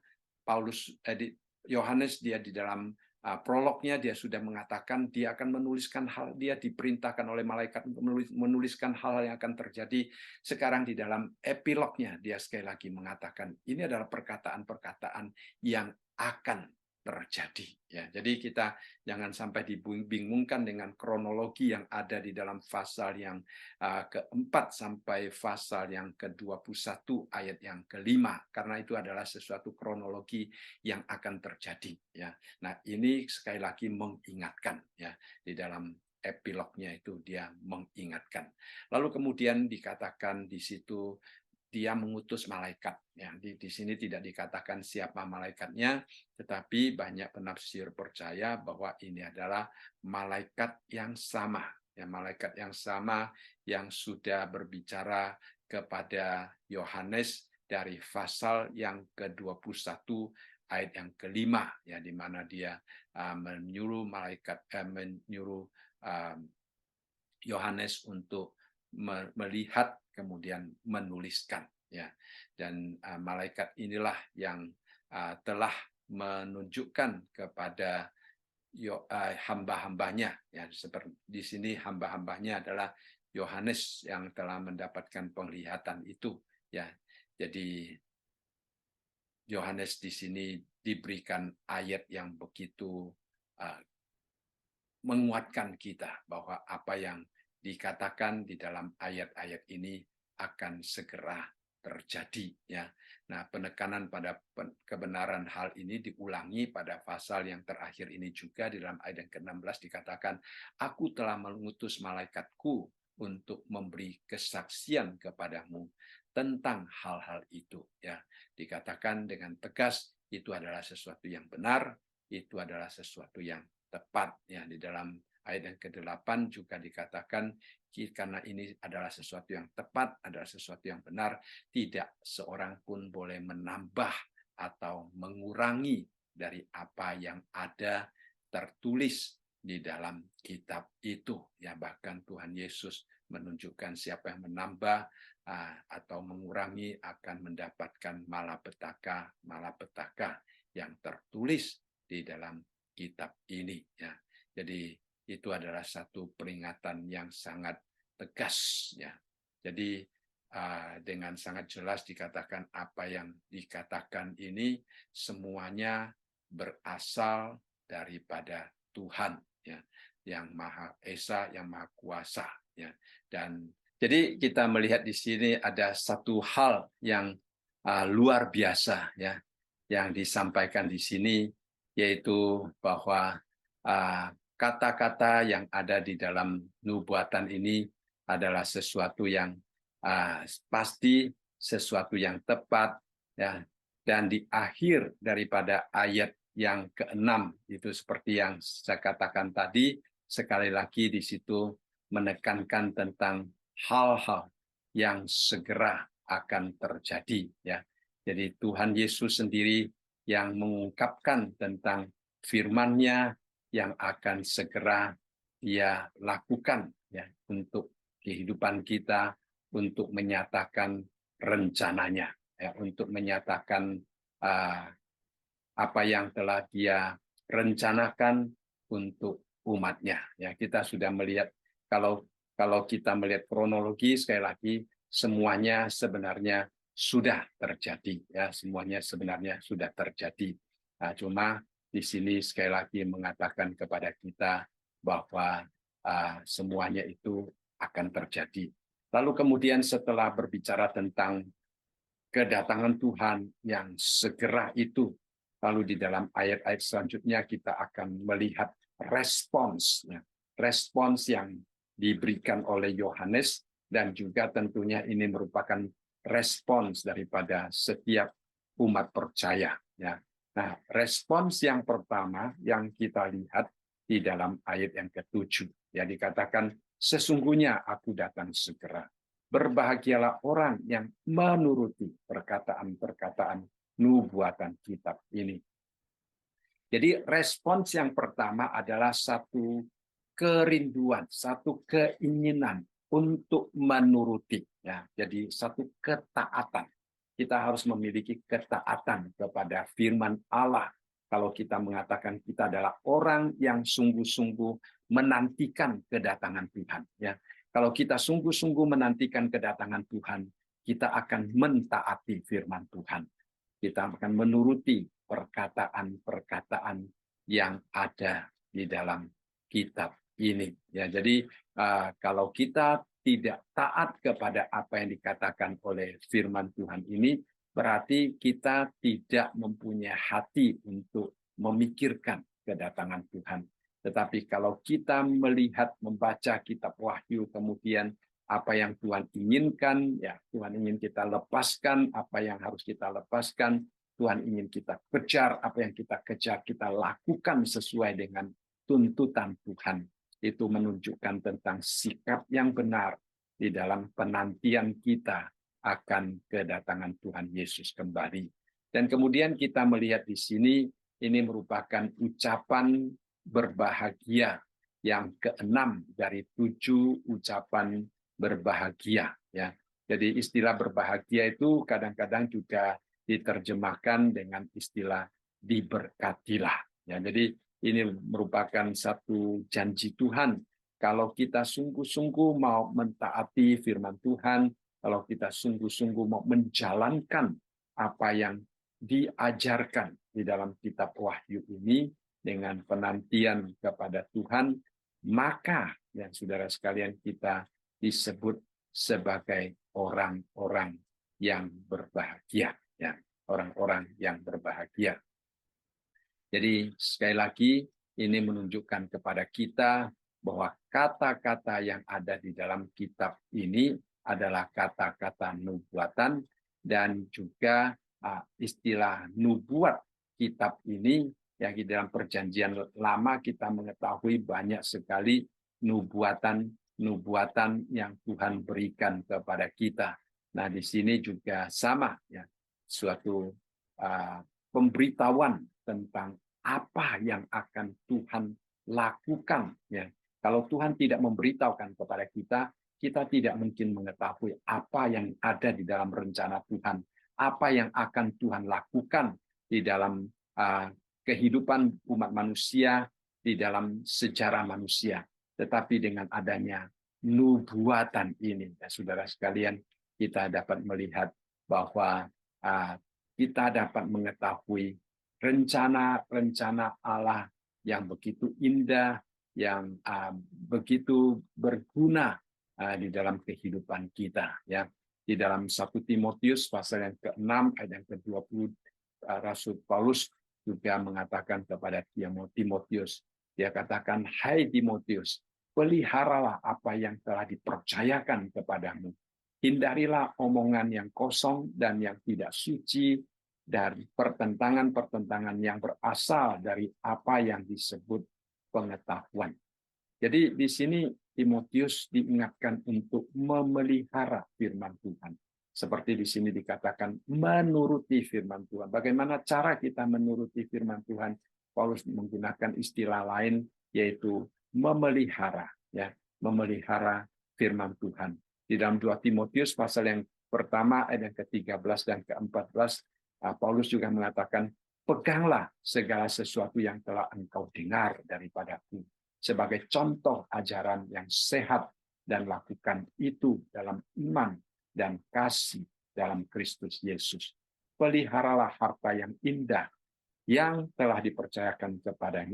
Yohanes dia di dalam prolognya dia sudah mengatakan dia akan menuliskan hal, dia diperintahkan oleh malaikat untuk menuliskan hal yang akan terjadi. Sekarang di dalam epilognya dia sekali lagi mengatakan ini adalah perkataan-perkataan yang akan terjadi ya. Jadi kita jangan sampai dibingungkan dengan kronologi yang ada di dalam pasal yang keempat sampai pasal yang ke-21 ayat yang kelima, karena itu adalah sesuatu kronologi yang akan terjadi ya. Nah, ini sekali lagi mengingatkan ya, di dalam epilognya itu dia mengingatkan. Lalu kemudian dikatakan di situ dia mengutus malaikat. Ya, di sini tidak dikatakan siapa malaikatnya, tetapi banyak penafsir percaya bahwa ini adalah malaikat yang sama. Ya, malaikat yang sama yang sudah berbicara kepada Yohanes dari pasal yang ke-21 ayat yang kelima, ya, di mana dia menyuruh Yohanes untuk melihat kemudian menuliskan ya. Dan malaikat inilah yang telah menunjukkan kepada hamba-hambanya ya, seperti di sini hamba-hambanya adalah Yohanes yang telah mendapatkan penglihatan itu ya. Jadi Yohanes di sini diberikan ayat yang begitu menguatkan kita bahwa apa yang dikatakan di dalam ayat-ayat ini akan segera terjadi, ya. Nah, penekanan pada kebenaran hal ini diulangi pada pasal yang terakhir ini juga. Di dalam ayat yang ke-16 dikatakan, aku telah mengutus malaikatku untuk memberi kesaksian kepadamu tentang hal-hal itu, ya. Dikatakan dengan tegas itu adalah sesuatu yang benar, itu adalah sesuatu yang tepat, ya. Di dalam ayat yang ke-8 juga dikatakan, karena ini adalah sesuatu yang tepat, adalah sesuatu yang benar, tidak seorang pun boleh menambah atau mengurangi dari apa yang ada tertulis di dalam kitab itu, ya. Bahkan Tuhan Yesus menunjukkan siapa yang menambah atau mengurangi akan mendapatkan malapetaka yang tertulis di dalam kitab ini, ya. Jadi itu adalah satu peringatan yang sangat tegas, ya. Jadi dengan sangat jelas dikatakan apa yang dikatakan ini semuanya berasal daripada Tuhan, ya, yang Maha Esa, yang Maha Kuasa, ya. Dan jadi kita melihat di sini ada satu hal yang luar biasa, ya, yang disampaikan di sini, yaitu bahwa kata-kata yang ada di dalam nubuatan ini adalah sesuatu yang pasti, sesuatu yang tepat, ya. Dan di akhir daripada ayat yang ke-6 itu seperti yang saya katakan tadi, sekali lagi di situ menekankan tentang hal-hal yang segera akan terjadi, ya. Jadi Tuhan Yesus sendiri yang mengungkapkan tentang firman-Nya yang akan segera Dia lakukan, ya, untuk kehidupan kita, untuk menyatakan rencananya, ya, untuk menyatakan apa yang telah Dia rencanakan untuk umatnya. Ya, kita sudah melihat kalau kita melihat kronologi, sekali lagi semuanya sebenarnya sudah terjadi, ya, semuanya sebenarnya sudah terjadi. Nah, cuma di sini sekali lagi mengatakan kepada kita bahwa semuanya itu akan terjadi. Lalu kemudian setelah berbicara tentang kedatangan Tuhan yang segera itu, lalu di dalam ayat-ayat selanjutnya kita akan melihat respons, ya, respons yang diberikan oleh Yohanes, dan juga tentunya ini merupakan respons daripada setiap umat percaya, ya. Nah, respons yang pertama yang kita lihat di dalam ayat yang ke-7, ya, dikatakan sesungguhnya aku datang segera. Berbahagialah orang yang menuruti perkataan-perkataan nubuatan kitab ini. Jadi respons yang pertama adalah satu kerinduan, satu keinginan untuk menuruti, ya. Jadi satu ketaatan. Kita harus memiliki ketaatan kepada firman Allah. Kalau kita mengatakan kita adalah orang yang sungguh-sungguh menantikan kedatangan Tuhan, ya. Kalau kita sungguh-sungguh menantikan kedatangan Tuhan, kita akan mentaati firman Tuhan. Kita akan menuruti perkataan-perkataan yang ada di dalam kitab ini. Ya, jadi kalau kita tidak taat kepada apa yang dikatakan oleh firman Tuhan ini, berarti kita tidak mempunyai hati untuk memikirkan kedatangan Tuhan. Tetapi kalau kita melihat, membaca kitab Wahyu, kemudian apa yang Tuhan inginkan, ya, Tuhan ingin kita lepaskan, apa yang harus kita lepaskan, Tuhan ingin kita kejar, apa yang kita kejar, kita lakukan sesuai dengan tuntutan Tuhan. Itu menunjukkan tentang sikap yang benar di dalam penantian kita akan kedatangan Tuhan Yesus kembali. Dan kemudian kita melihat di sini, ini merupakan ucapan berbahagia yang ke-6 dari 7 ucapan berbahagia, ya. Jadi istilah berbahagia itu kadang-kadang juga diterjemahkan dengan istilah diberkatilah, ya. Jadi ini merupakan satu janji Tuhan. Kalau kita sungguh-sungguh mau mentaati firman Tuhan, kalau kita sungguh-sungguh mau menjalankan apa yang diajarkan di dalam kitab Wahyu ini, dengan penantian kepada Tuhan, maka yang saudara sekalian kita disebut sebagai orang-orang yang berbahagia, ya, orang-orang yang berbahagia. Jadi sekali lagi ini menunjukkan kepada kita bahwa kata-kata yang ada di dalam kitab ini adalah kata-kata nubuatan, dan juga istilah nubuat kitab ini yang di dalam perjanjian lama kita mengetahui banyak sekali nubuatan yang Tuhan berikan kepada kita. Nah, di sini juga sama, ya, suatu pemberitahuan tentang apa yang akan Tuhan lakukan, ya. Kalau Tuhan tidak memberitahukan kepada kita, kita tidak mungkin mengetahui apa yang ada di dalam rencana Tuhan, apa yang akan Tuhan lakukan di dalam kehidupan umat manusia, di dalam sejarah manusia. Tetapi dengan adanya nubuatan ini, ya, saudara sekalian, kita dapat melihat bahwa kita dapat mengetahui rencana-rencana Allah yang begitu indah, yang begitu berguna di dalam kehidupan kita, ya. Di dalam 1 Timotius pasal yang ke-6 ayat yang ke-20, Rasul Paulus juga mengatakan kepada Timotius, dia katakan, "Hai Timotius, peliharalah apa yang telah dipercayakan kepadamu. Hindarilah omongan yang kosong dan yang tidak suci, dari pertentangan-pertentangan yang berasal dari apa yang disebut pengetahuan." Jadi di sini Timotius diingatkan untuk memelihara firman Tuhan. Seperti di sini dikatakan menuruti firman Tuhan. Bagaimana cara kita menuruti firman Tuhan? Paulus menggunakan istilah lain, yaitu memelihara, ya, memelihara firman Tuhan. Di dalam 2 Timotius pasal yang pertama ayat yang ke-13 dan ke-14, Paulus juga mengatakan, "Peganglah segala sesuatu yang telah engkau dengar daripadaku sebagai contoh ajaran yang sehat, dan lakukan itu dalam iman dan kasih dalam Kristus Yesus. Peliharalah harta yang indah yang telah dipercayakan kepada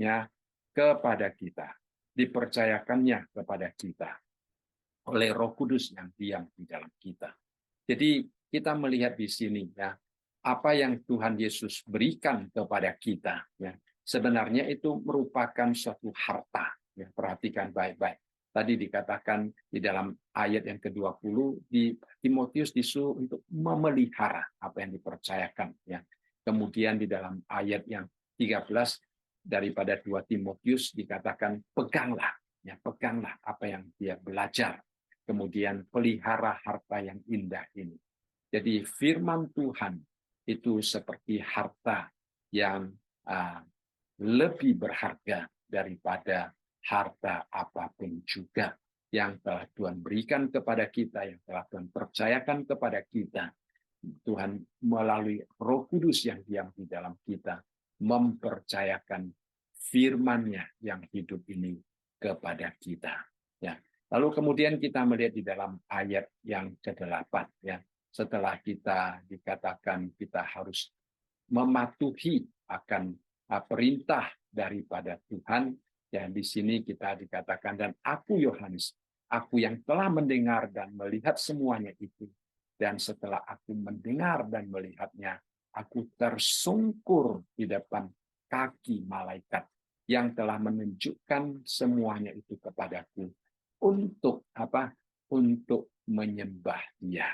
kita, dipercayakannya kepada kita oleh Roh Kudus yang diam di dalam kita." Jadi kita melihat di sini, ya, apa yang Tuhan Yesus berikan kepada kita, ya, sebenarnya itu merupakan suatu harta. Ya, perhatikan baik-baik. Tadi dikatakan di dalam ayat yang ke-20, di Timotius disuruh untuk memelihara apa yang dipercayakan, ya. Kemudian di dalam ayat yang 13 daripada 2 Timotius dikatakan peganglah, ya, peganglah apa yang dia belajar. Kemudian pelihara harta yang indah ini. Jadi firman Tuhan itu seperti harta yang lebih berharga daripada harta apapun juga yang telah Tuhan berikan kepada kita, yang telah Tuhan percayakan kepada kita. Tuhan melalui Roh Kudus yang diam di dalam kita mempercayakan firman-Nya yang hidup ini kepada kita. Ya. Lalu kemudian kita melihat di dalam ayat yang ke-8, ya. Setelah kita dikatakan kita harus mematuhi akan perintah daripada Tuhan, ya, di sini kita dikatakan, "Dan aku Yohanes, aku yang telah mendengar dan melihat semuanya itu, dan setelah aku mendengar dan melihatnya, aku tersungkur di depan kaki malaikat yang telah menunjukkan semuanya itu kepadaku untuk apa? Untuk menyembah Dia."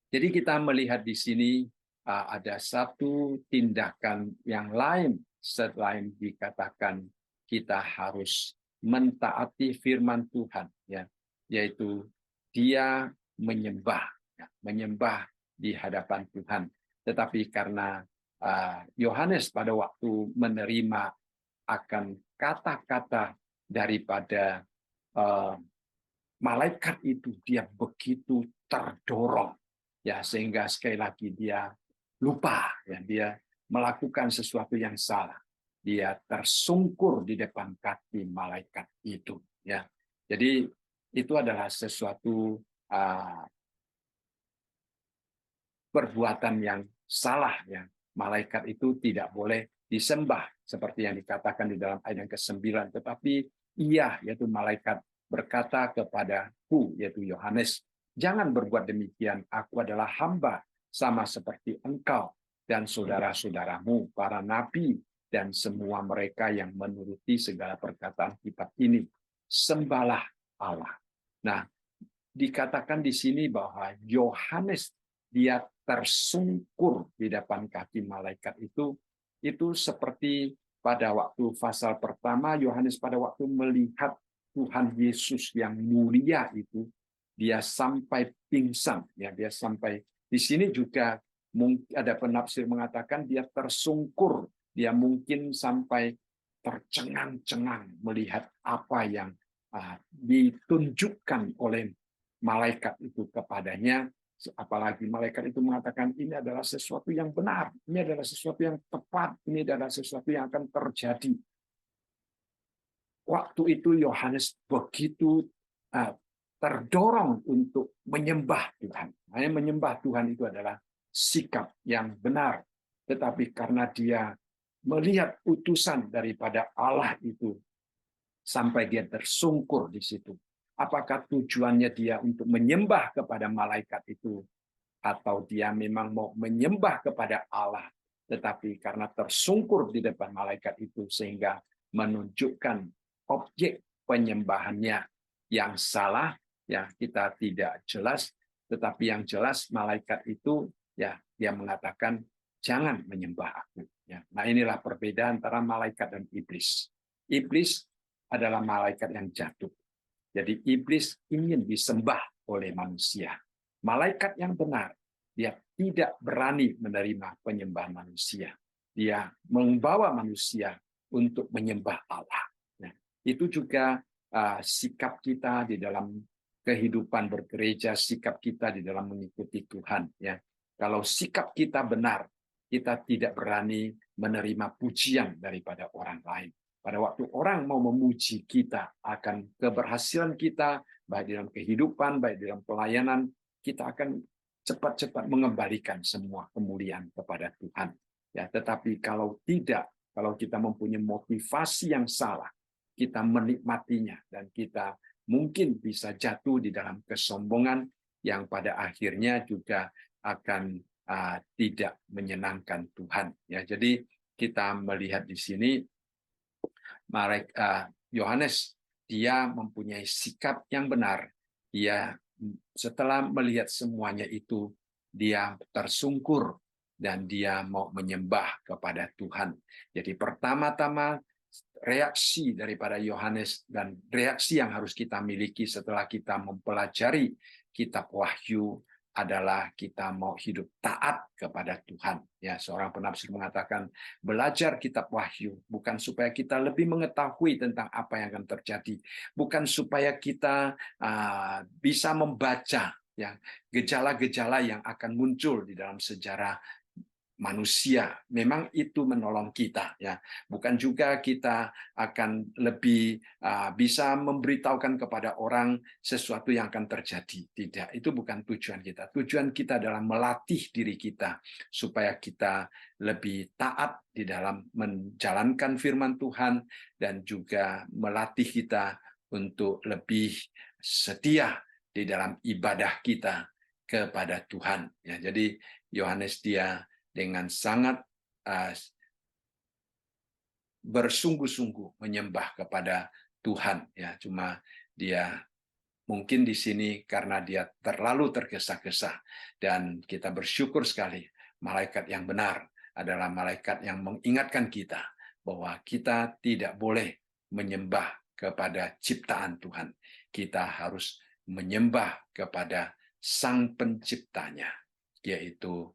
Jadi kita melihat di sini ada satu tindakan yang lain selain dikatakan kita harus mentaati firman Tuhan, ya, yaitu Dia menyembah, ya, menyembah di hadapan Tuhan. Tetapi karena Yohanes pada waktu menerima akan kata-kata daripada malaikat itu, dia begitu terdorong, ya, sehingga sekali lagi dia lupa, ya, dia melakukan sesuatu yang salah. Dia tersungkur di depan kaki malaikat itu, ya. Jadi itu adalah sesuatu perbuatan yang salah, ya. Malaikat itu tidak boleh disembah seperti yang dikatakan di dalam ayat yang ke-9, tetapi ia, yaitu malaikat, berkata kepadaku, yaitu Yohanes, Jangan berbuat demikian, aku adalah hamba sama seperti engkau dan saudara-saudaramu, para nabi, dan semua mereka yang menuruti segala perkataan kitab ini. Sembahlah Allah. Nah, dikatakan di sini bahwa Yohanes dia tersungkur di depan kaki malaikat itu seperti pada waktu pasal pertama Yohanes pada waktu melihat Tuhan Yesus yang mulia itu, dia sampai pingsan, ya, dia sampai di sini juga mungkin ada penafsir mengatakan dia tersungkur, dia mungkin sampai tercengang-cengang melihat apa yang ditunjukkan oleh malaikat itu kepadanya, apalagi malaikat itu mengatakan ini adalah sesuatu yang benar, ini adalah sesuatu yang tepat, ini adalah sesuatu yang akan terjadi. Waktu itu Yohanes begitu terdorong untuk menyembah Tuhan. Hanya menyembah Tuhan itu adalah sikap yang benar. Tetapi karena dia melihat utusan daripada Allah itu, sampai dia tersungkur di situ. Apakah tujuannya dia untuk menyembah kepada malaikat itu, atau dia memang mau menyembah kepada Allah, tetapi karena tersungkur di depan malaikat itu sehingga menunjukkan objek penyembahannya yang salah, ya kita tidak jelas, tetapi yang jelas malaikat itu ya dia mengatakan jangan menyembah aku. Ya. Nah inilah perbedaan antara malaikat dan iblis. Iblis adalah malaikat yang jatuh. Jadi iblis ingin disembah oleh manusia. Malaikat yang benar, dia tidak berani menerima penyembahan manusia. Dia membawa manusia untuk menyembah Allah. Nah, itu juga sikap kita di dalam kehidupan bergereja, sikap kita di dalam mengikuti Tuhan. Ya, kalau sikap kita benar, kita tidak berani menerima pujian daripada orang lain. Pada waktu orang mau memuji kita akan keberhasilan kita, baik dalam kehidupan, baik dalam pelayanan, kita akan cepat-cepat mengembalikan semua kemuliaan kepada Tuhan. Ya, tetapi kalau tidak, kalau kita mempunyai motivasi yang salah, kita menikmatinya dan kita mungkin bisa jatuh di dalam kesombongan yang pada akhirnya juga akan tidak menyenangkan Tuhan. Ya, jadi kita melihat di sini Yohanes dia mempunyai sikap yang benar. Dia setelah melihat semuanya itu, dia tersungkur dan dia mau menyembah kepada Tuhan. Jadi pertama-tama reaksi daripada Yohanes dan reaksi yang harus kita miliki setelah kita mempelajari kitab Wahyu adalah kita mau hidup taat kepada Tuhan. Ya, seorang penafsir mengatakan belajar kitab Wahyu bukan supaya kita lebih mengetahui tentang apa yang akan terjadi, bukan supaya kita bisa membaca ya gejala-gejala yang akan muncul di dalam sejarah manusia. Memang itu menolong kita ya, bukan juga kita akan lebih bisa memberitahukan kepada orang sesuatu yang akan terjadi. Tidak, itu bukan tujuan kita. Tujuan kita adalah melatih diri kita supaya kita lebih taat di dalam menjalankan firman Tuhan dan juga melatih kita untuk lebih setia di dalam ibadah kita kepada Tuhan ya. Jadi Yohanes dia dengan sangat bersungguh-sungguh menyembah kepada Tuhan ya, cuma dia mungkin di sini karena dia terlalu tergesa-gesa, dan kita bersyukur sekali malaikat yang benar adalah malaikat yang mengingatkan kita bahwa kita tidak boleh menyembah kepada ciptaan Tuhan, kita harus menyembah kepada Sang Penciptanya, yaitu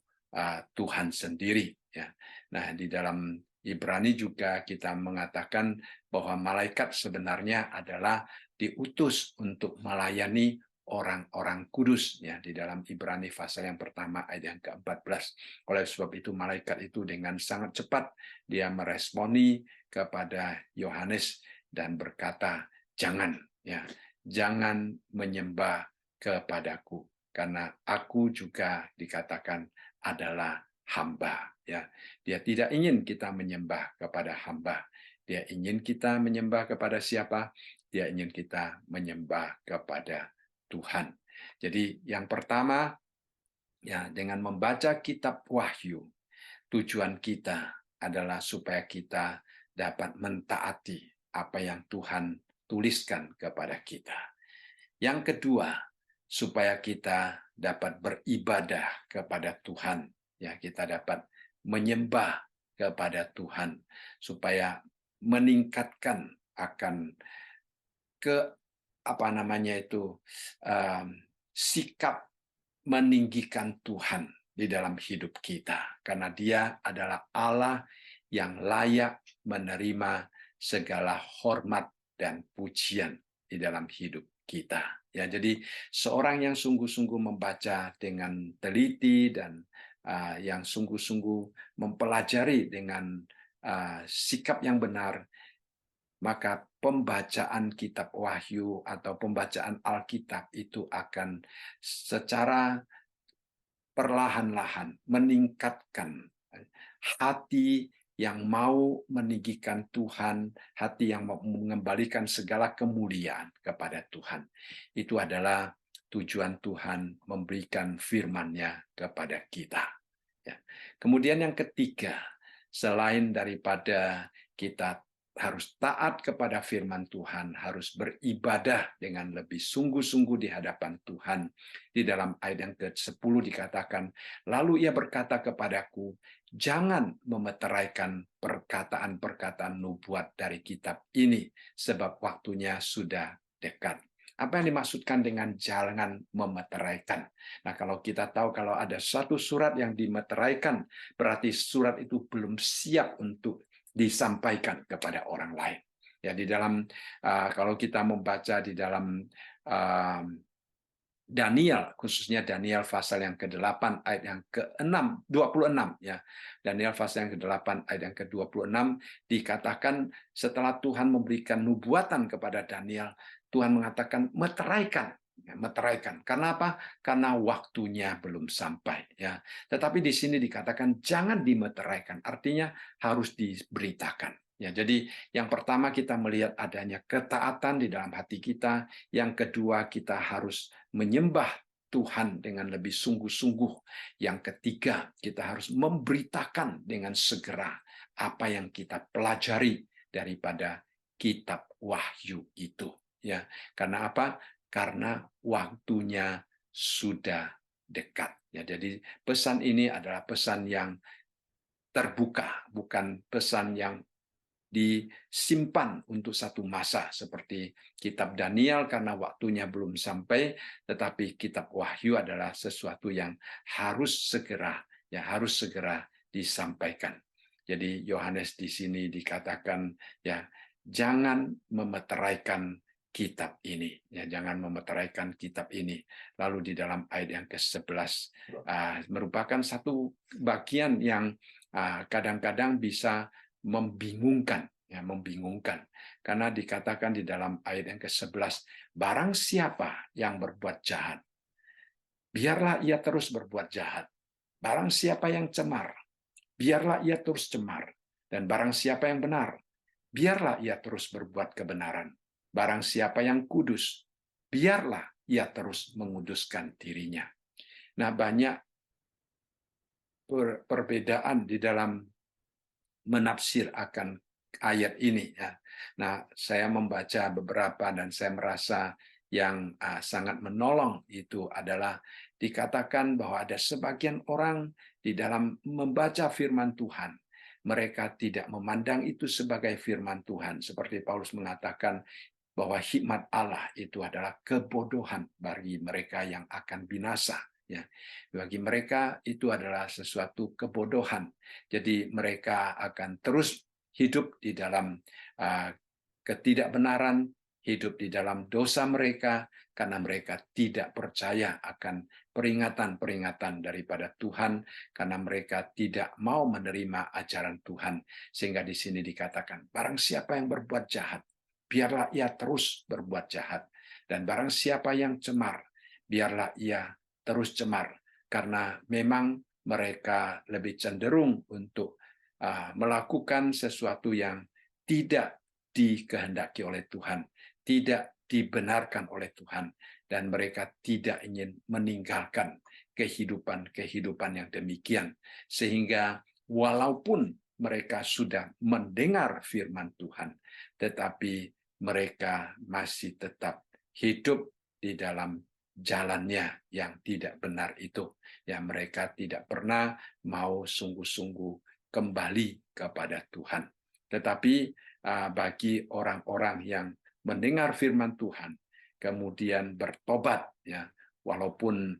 Tuhan sendiri ya. Nah, di dalam Ibrani juga kita mengatakan bahwa malaikat sebenarnya adalah diutus untuk melayani orang-orang kudus ya, di dalam Ibrani pasal yang pertama ayat yang ke-14. Oleh sebab itu malaikat itu dengan sangat cepat dia meresponi kepada Yohanes dan berkata, jangan ya, jangan menyembah kepadaku karena aku juga dikatakan adalah hamba ya. Dia tidak ingin kita menyembah kepada hamba. Dia ingin kita menyembah kepada siapa? Dia ingin kita menyembah kepada Tuhan. Jadi yang pertama, ya, dengan membaca kitab Wahyu, tujuan kita adalah supaya kita dapat mentaati apa yang Tuhan tuliskan kepada kita. Yang kedua, supaya kita dapat beribadah kepada Tuhan, ya, kita dapat menyembah kepada Tuhan, supaya meningkatkan akan ke apa namanya itu sikap meninggikan Tuhan di dalam hidup kita, karena Dia adalah Allah yang layak menerima segala hormat dan pujian di dalam hidup kita. Ya, jadi seorang yang sungguh-sungguh membaca dengan teliti dan yang sungguh-sungguh mempelajari dengan sikap yang benar, maka pembacaan kitab Wahyu atau pembacaan Alkitab itu akan secara perlahan-lahan meningkatkan hati yang mau meninggikan Tuhan, hati yang mau mengembalikan segala kemuliaan kepada Tuhan. Itu adalah tujuan Tuhan memberikan firman-Nya kepada kita. Ya. Kemudian yang ketiga, selain daripada kita harus taat kepada firman Tuhan, harus beribadah dengan lebih sungguh-sungguh di hadapan Tuhan. Di dalam ayat yang ke-10 dikatakan, lalu ia berkata kepadaku, jangan memeteraikan perkataan-perkataan nubuat dari kitab ini, sebab waktunya sudah dekat. Apa yang dimaksudkan dengan jangan memeteraikan? Nah, kalau kita tahu kalau ada satu surat yang dimeteraikan, berarti surat itu belum siap untuk disampaikan kepada orang lain. Ya, di dalam kalau kita membaca di dalam Daniel, khususnya Daniel pasal yang ke-8 ayat yang ke-6, 26 ya. Daniel pasal yang ke-8 ayat yang ke-26 dikatakan setelah Tuhan memberikan nubuatan kepada Daniel, Tuhan mengatakan meteraikan. Ya, meteraikan. Karena apa? Karena waktunya belum sampai ya. Tetapi di sini dikatakan jangan dimeteraikan, artinya harus diberitakan. Ya, jadi yang pertama kita melihat adanya ketaatan di dalam hati kita, yang kedua kita harus menyembah Tuhan dengan lebih sungguh-sungguh. Yang ketiga, kita harus memberitakan dengan segera apa yang kita pelajari daripada kitab Wahyu itu. Ya, karena apa? Karena waktunya sudah dekat. Ya, jadi pesan ini adalah pesan yang terbuka, bukan pesan yang disimpan untuk satu masa seperti kitab Daniel karena waktunya belum sampai, tetapi kitab Wahyu adalah sesuatu yang harus segera disampaikan. Jadi Yohanes di sini dikatakan ya jangan memeteraikan kitab ini, ya jangan memeteraikan kitab ini. Lalu di dalam ayat yang ke-11 merupakan satu bagian yang kadang-kadang bisa membingungkan, ya, membingungkan. Karena dikatakan di dalam ayat yang ke-11, barang siapa yang berbuat jahat, biarlah ia terus berbuat jahat. Barang siapa yang cemar, biarlah ia terus cemar. Dan barang siapa yang benar, biarlah ia terus berbuat kebenaran. Barang siapa yang kudus, biarlah ia terus menguduskan dirinya. Nah, banyak perbedaan di dalam menafsir akan ayat ini ya. Nah, saya membaca beberapa dan saya merasa yang sangat menolong itu adalah dikatakan bahwa ada sebagian orang di dalam membaca firman Tuhan, mereka tidak memandang itu sebagai firman Tuhan, seperti Paulus mengatakan bahwa hikmat Allah itu adalah kebodohan bagi mereka yang akan binasa. Ya, bagi mereka itu adalah sesuatu kebodohan. Jadi mereka akan terus hidup di dalam ketidakbenaran, hidup di dalam dosa mereka, karena mereka tidak percaya akan peringatan-peringatan daripada Tuhan, karena mereka tidak mau menerima ajaran Tuhan. Sehingga di sini dikatakan, barang siapa yang berbuat jahat, biarlah ia terus berbuat jahat. Dan barang siapa yang cemar, biarlah ia terus cemar, karena memang mereka lebih cenderung untuk melakukan sesuatu yang tidak dikehendaki oleh Tuhan, tidak dibenarkan oleh Tuhan, dan mereka tidak ingin meninggalkan kehidupan yang demikian. Sehingga walaupun mereka sudah mendengar firman Tuhan, tetapi mereka masih tetap hidup di dalam jalannya yang tidak benar itu. Ya, mereka tidak pernah mau sungguh-sungguh kembali kepada Tuhan. Tetapi bagi orang-orang yang mendengar firman Tuhan, kemudian bertobat, ya, walaupun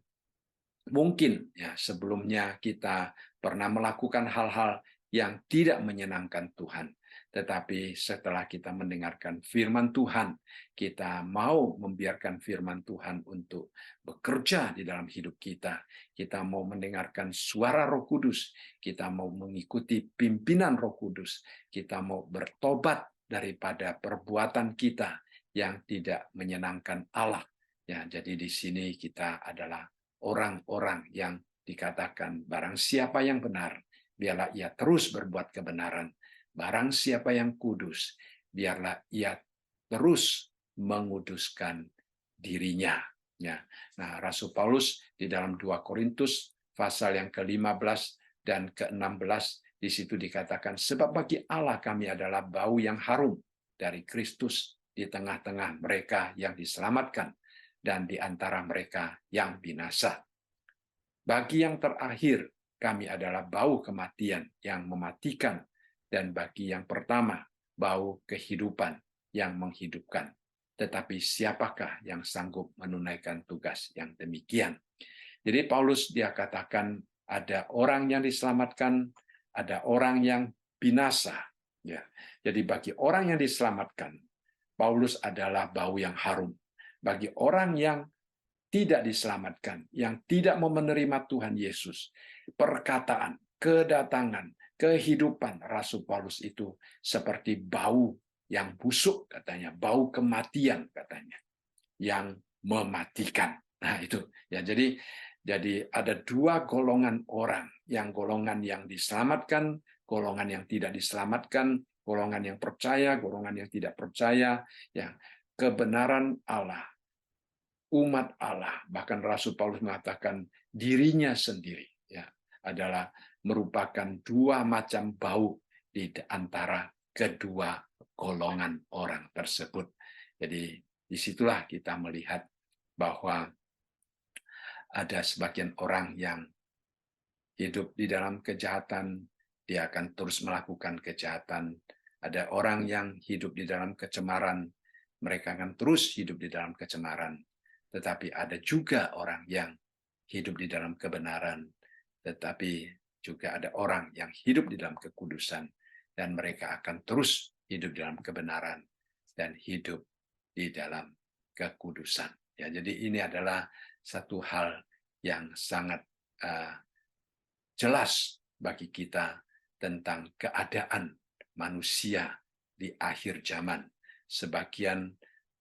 mungkin ya sebelumnya kita pernah melakukan hal-hal yang tidak menyenangkan Tuhan, tetapi setelah kita mendengarkan firman Tuhan, kita mau membiarkan firman Tuhan untuk bekerja di dalam hidup kita. Kita mau mendengarkan suara Roh Kudus, kita mau mengikuti pimpinan Roh Kudus, kita mau bertobat daripada perbuatan kita yang tidak menyenangkan Allah. Ya, jadi di sini kita adalah orang-orang yang dikatakan barang siapa yang benar, biarlah ia terus berbuat kebenaran. Barang siapa yang kudus, biarlah ia terus menguduskan dirinya. Ya. Nah, Rasul Paulus di dalam 2 Korintus pasal yang ke-15 dan ke-16 di situ dikatakan, sebab bagi Allah kami adalah bau yang harum dari Kristus di tengah-tengah mereka yang diselamatkan dan di antara mereka yang binasa. Bagi yang terakhir, kami adalah bau kematian yang mematikan, dan bagi yang pertama, bau kehidupan yang menghidupkan. Tetapi siapakah yang sanggup menunaikan tugas yang demikian? Jadi Paulus dia katakan ada orang yang diselamatkan, ada orang yang binasa. Ya. Jadi bagi orang yang diselamatkan, Paulus adalah bau yang harum. Bagi orang yang tidak diselamatkan, yang tidak mau menerima Tuhan Yesus, perkataan, kedatangan, kehidupan Rasul Paulus itu seperti bau yang busuk katanya, bau kematian katanya, yang mematikan. Nah itu ya, jadi ada 2 golongan orang, yang golongan yang diselamatkan, golongan yang tidak diselamatkan, golongan yang percaya, golongan yang tidak percaya. Ya, kebenaran Allah, umat Allah, bahkan Rasul Paulus mengatakan dirinya sendiri, ya, adalah merupakan 2 macam bau di antara kedua golongan orang tersebut. Jadi disitulah kita melihat bahwa ada sebagian orang yang hidup di dalam kejahatan, dia akan terus melakukan kejahatan. Ada orang yang hidup di dalam kecemaran, mereka akan terus hidup di dalam kecemaran. Tetapi ada juga orang yang hidup di dalam kebenaran, tetapi juga ada orang yang hidup di dalam kekudusan, dan mereka akan terus hidup di dalam kebenaran dan hidup di dalam kekudusan. Ya, jadi ini adalah satu hal yang sangat jelas bagi kita tentang keadaan manusia di akhir zaman. Sebagian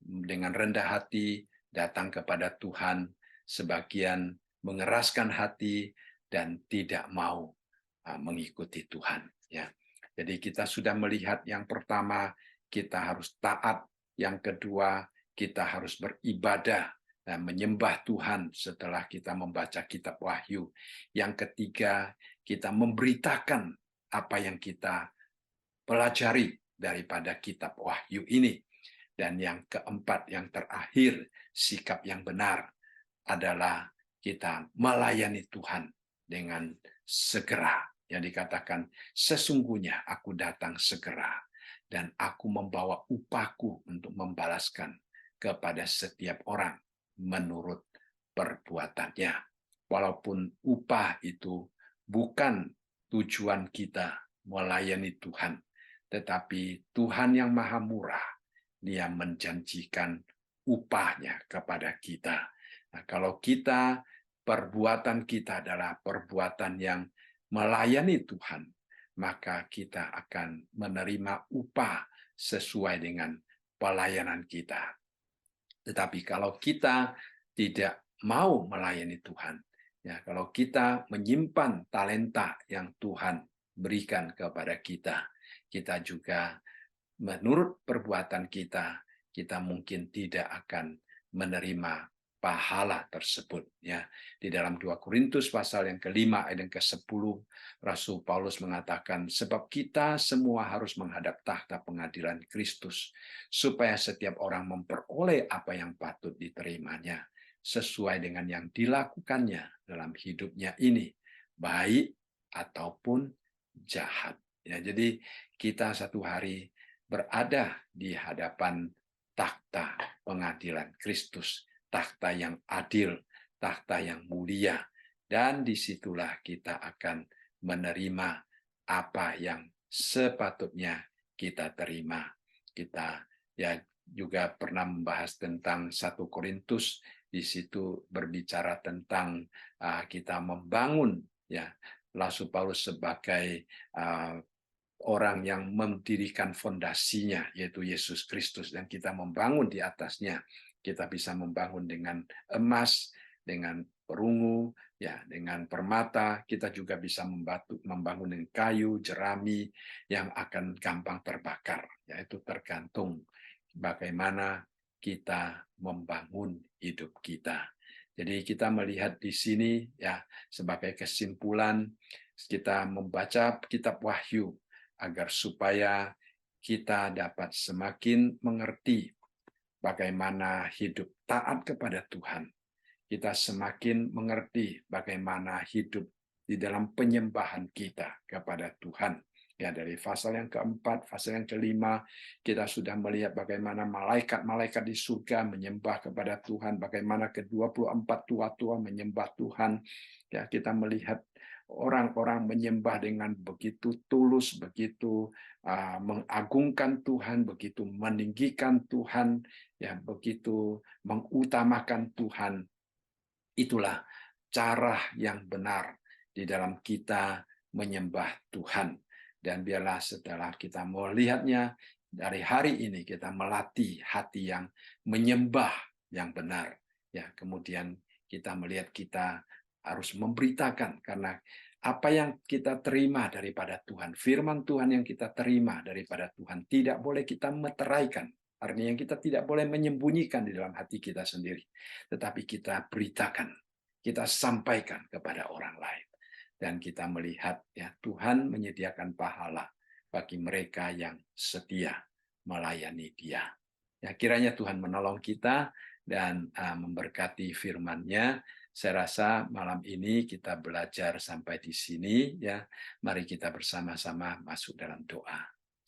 dengan rendah hati datang kepada Tuhan, sebagian mengeraskan hati dan tidak mau mengikuti Tuhan. Ya, jadi kita sudah melihat yang pertama, kita harus taat. Yang kedua, kita harus beribadah dan menyembah Tuhan setelah kita membaca kitab Wahyu. Yang ketiga, kita memberitakan apa yang kita pelajari daripada kitab Wahyu ini. Dan yang keempat, yang terakhir, sikap yang benar adalah kita melayani Tuhan dengan segera. Yang dikatakan, sesungguhnya aku datang segera, dan aku membawa upahku untuk membalaskan kepada setiap orang menurut perbuatannya. Walaupun upah itu bukan tujuan kita melayani Tuhan, tetapi Tuhan yang Maha Murah, Dia menjanjikan upahnya kepada kita. Nah, kalau kita, perbuatan kita adalah perbuatan yang melayani Tuhan, maka kita akan menerima upah sesuai dengan pelayanan kita. Tetapi kalau kita tidak mau melayani Tuhan, ya, kalau kita menyimpan talenta yang Tuhan berikan kepada kita, kita juga menurut perbuatan kita, kita mungkin tidak akan menerima pahala tersebut. Ya, di dalam 2 Korintus pasal yang kelima ayat yang ke-10, Rasul Paulus mengatakan, sebab kita semua harus menghadap tahta pengadilan Kristus, supaya setiap orang memperoleh apa yang patut diterimanya, sesuai dengan yang dilakukannya dalam hidupnya ini, baik ataupun jahat. Ya, jadi kita satu hari berada di hadapan takhta pengadilan Kristus, takhta yang adil, takhta yang mulia, dan disitulah kita akan menerima apa yang sepatutnya kita terima. Kita ya juga pernah membahas tentang 1 Korintus, di situ berbicara tentang kita membangun, ya, Rasul Paulus sebagai orang yang mendirikan fondasinya, yaitu Yesus Kristus, dan kita membangun di atasnya. Kita bisa membangun dengan emas, dengan perunggu, ya, dengan permata. Kita juga bisa membangun dengan kayu, jerami yang akan gampang terbakar. Yaitu tergantung bagaimana kita membangun hidup kita. Jadi kita melihat di sini, ya, sebagai kesimpulan, kita membaca kitab Wahyu agar supaya kita dapat semakin mengerti bagaimana hidup taat kepada Tuhan. Kita semakin mengerti bagaimana hidup di dalam penyembahan kita kepada Tuhan. Ya, dari pasal yang keempat, pasal yang kelima, kita sudah melihat bagaimana malaikat-malaikat di surga menyembah kepada Tuhan, bagaimana ke-24 tua-tua menyembah Tuhan. Ya, kita melihat orang-orang menyembah dengan begitu tulus, begitu mengagungkan Tuhan, begitu meninggikan Tuhan, ya, begitu mengutamakan Tuhan. Itulah cara yang benar di dalam kita menyembah Tuhan. Dan biarlah setelah kita melihatnya, dari hari ini kita melatih hati yang menyembah yang benar. Ya, kemudian kita melihat kita harus memberitakan, karena apa yang kita terima daripada Tuhan, firman Tuhan yang kita terima daripada Tuhan, tidak boleh kita meteraikan. Artinya kita tidak boleh menyembunyikan di dalam hati kita sendiri, tetapi kita beritakan, kita sampaikan kepada orang lain. Dan kita melihat, ya, Tuhan menyediakan pahala bagi mereka yang setia melayani Dia. Ya, kiranya Tuhan menolong kita dan memberkati firman-Nya. Saya rasa malam ini kita belajar sampai di sini, ya. Mari kita bersama-sama masuk dalam doa.